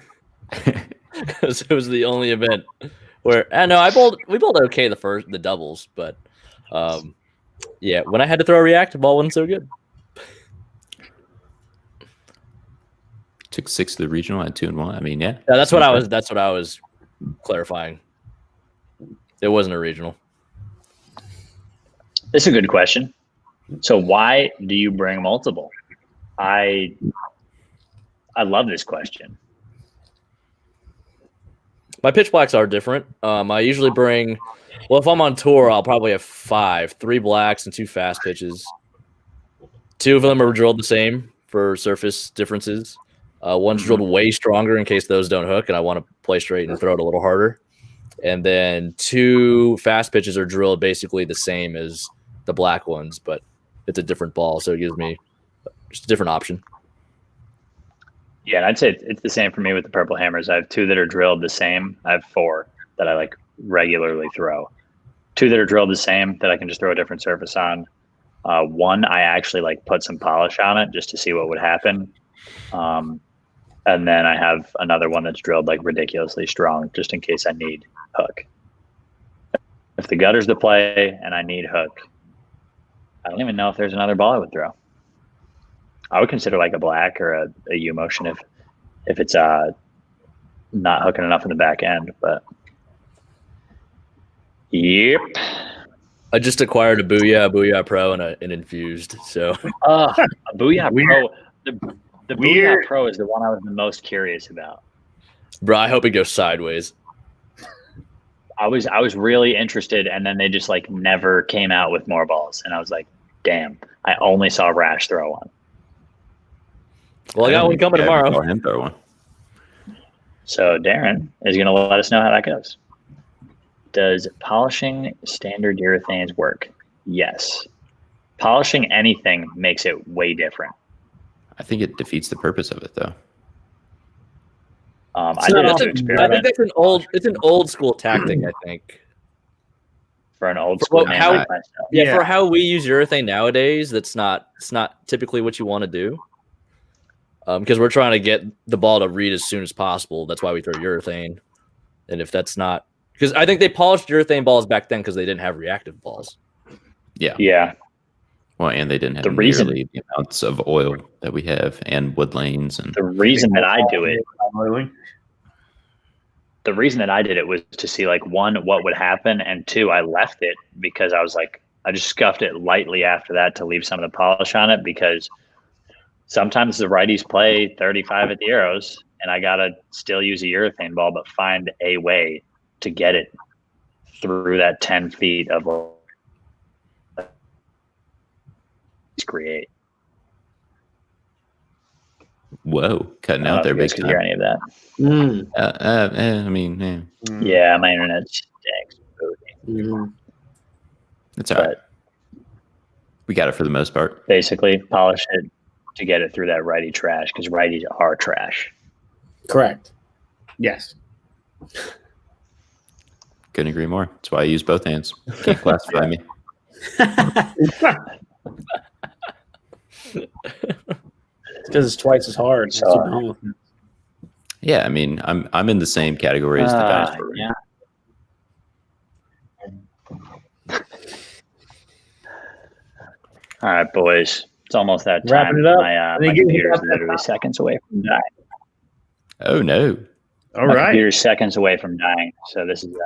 Because it was the only event where we bowled okay the doubles, but yeah, when I had to throw a reactive ball, wasn't so good. Took 6 to the regional, had 2 and 1. I mean, yeah. Yeah, that's what I was clarifying. It wasn't a regional. This is a good question. So why do you bring multiple? I love this question. My pitch blacks are different. I usually bring, well, if I'm on tour, I'll probably have 5, 3 blacks and 2 fast pitches. 2 of them are drilled the same for surface differences. One's drilled way stronger in case those don't hook, and I want to play straight and throw it a little harder. And then 2 fast pitches are drilled basically the same as the black ones, but it's a different ball, so it gives me just a different option. Yeah, and I'd say it's the same for me with the purple hammers. I have 2 that are drilled the same. I have 4 that I like regularly throw. 2 that are drilled the same that I can just throw a different surface on. 1 I actually like put some polish on it just to see what would happen. And then I have another one that's drilled like ridiculously strong just in case I need hook. If the gutter's the play and I need hook, I don't even know if there's another ball I would throw. I would consider like a black or a U motion if it's not hooking enough in the back end. But yep, I just acquired a Booyah Pro and an infused. So a Booyah Pro. The Booyah Pro is the one I was the most curious about. Bro, I hope it goes sideways. I was really interested, and then they just like never came out with more balls, and I was like, damn, I only saw Rash throw one. Well, I got one coming tomorrow. Saw him throw one. So Darren is going to let us know how that goes. Does polishing standard urethanes work? Yes. Polishing anything makes it way different. I think it defeats the purpose of it, though. I did it to experiment. I think it's an old school tactic, I think. For an old school for how we use urethane nowadays, it's not typically what you want to do. Because we're trying to get the ball to read as soon as possible. That's why we throw urethane. And if that's not, because I think they polished urethane balls back then because they didn't have reactive balls. Yeah. Yeah. Well, and they didn't have nearly the amounts of oil that we have and wood lanes. And the reason that I do it, the reason that I did it was to see like 1, what would happen, and 2, I left it because I was like, I just scuffed it lightly after that to leave some of the polish on it, because sometimes the righties play 35 at the arrows, and I gotta still use a urethane ball, but find a way to get it through that 10 feet of create. Whoa, cutting out there, big time. Hear any of that? I mean, yeah, my internet stinks. It's all right. We got it for the most part. Basically, polish it to get it through that righty trash, because righties are trash. Correct. Yes. Couldn't agree more. That's why I use both hands. Can't classify me. Because it's twice as hard. So, yeah, I mean, I'm in the same category as the guys. Yeah. All right, boys. It's almost that time. Wrapping it up. My computer's literally seconds away from dying. Oh no! All my right. Computer's seconds away from dying. So this is.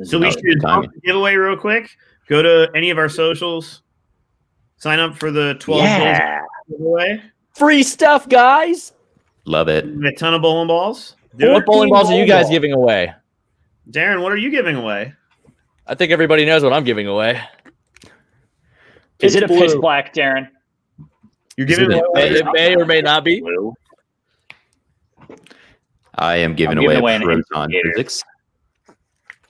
So we should giveaway real quick. Go to any of our socials. Sign up for the 12 giveaway. Free stuff, guys. Love it. A ton of bowling balls. What bowling balls are you guys giving away? Darren, what are you giving away? I think everybody knows what I'm giving away. Is it a pitch black, Darren? You're giving away. It may or may not be. Blue. I am giving away proton physics.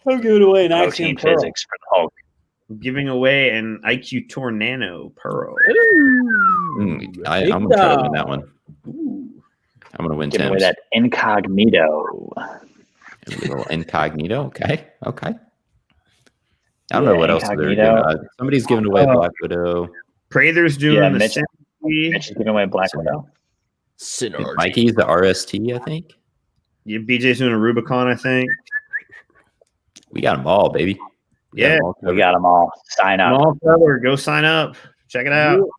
I'm giving away an Protein physics for the Hulk. giving away an IQ Tour Nano Pearl. I'm going to try to win that one. I'm going to win Giving away that incognito. A little incognito. Okay. I don't know what else they're giving. Somebody's giving away Black Widow. Prather's doing the Mitch is giving away Black Widow. Synergy. Mikey's the RST, I think. Yeah, BJ's doing a Rubicon, I think. We got them all, baby. We got them all. Sign up. All covered. Go sign up. Check it out.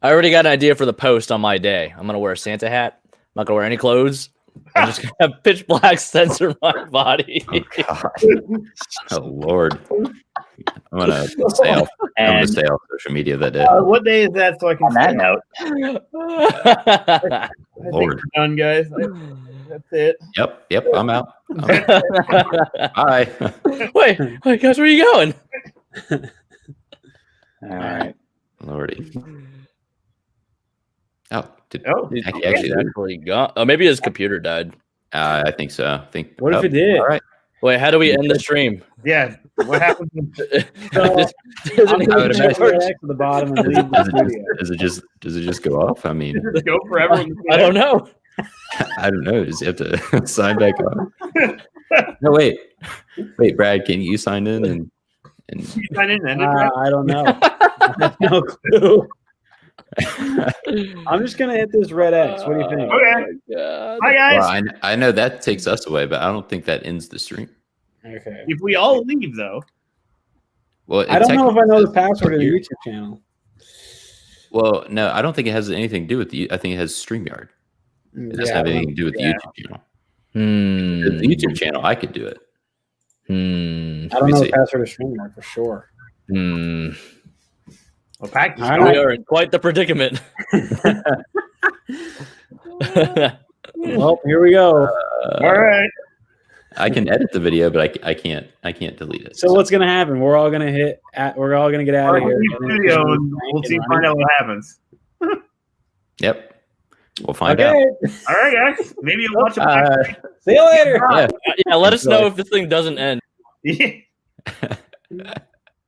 I already got an idea for the post on my day. I'm gonna wear a Santa hat. I'm not gonna wear any clothes. I'm just gonna have pitch black censor my body. Oh, God. Oh Lord. I'm gonna stay off social media that day. What day is that? So I can. On that note, Lord, done, guys. That's it. Yep. I'm out. Bye. Wait, guys, where are you going? all right, Lordy. He Actually, gone. Oh, maybe his computer died. I think so. What if it did? All right. Wait, how do we end the stream? Yeah. What happened? To the bottom and leave the studio. Does it just go off? I mean, Just go forever. I don't know. I don't know. Does you have to sign back on? No, wait, Brad, can you sign in and You sign in then. I don't know. I have no clue. I'm just gonna hit this red X. What do you think? Okay. Hi guys. Well, I know that takes us away, but I don't think that ends the stream. Okay. If we all leave though. Well, I don't know if I know the password of the YouTube channel. Well, no, I don't think it has anything to do with I think it has StreamYard. It doesn't have anything to do with the YouTube channel. The YouTube channel, I could do it. I don't know the password of StreamYard for sure. Well, Pac, we are in quite the predicament. Well, here we go. All right. I can edit the video, but I can't delete it. So what's gonna happen? We're all gonna get out of here. And we'll find out what happens. Yep. We'll find out. All right, guys. Maybe you'll watch it. See you later. Yeah, let us know if this thing doesn't end. Yeah.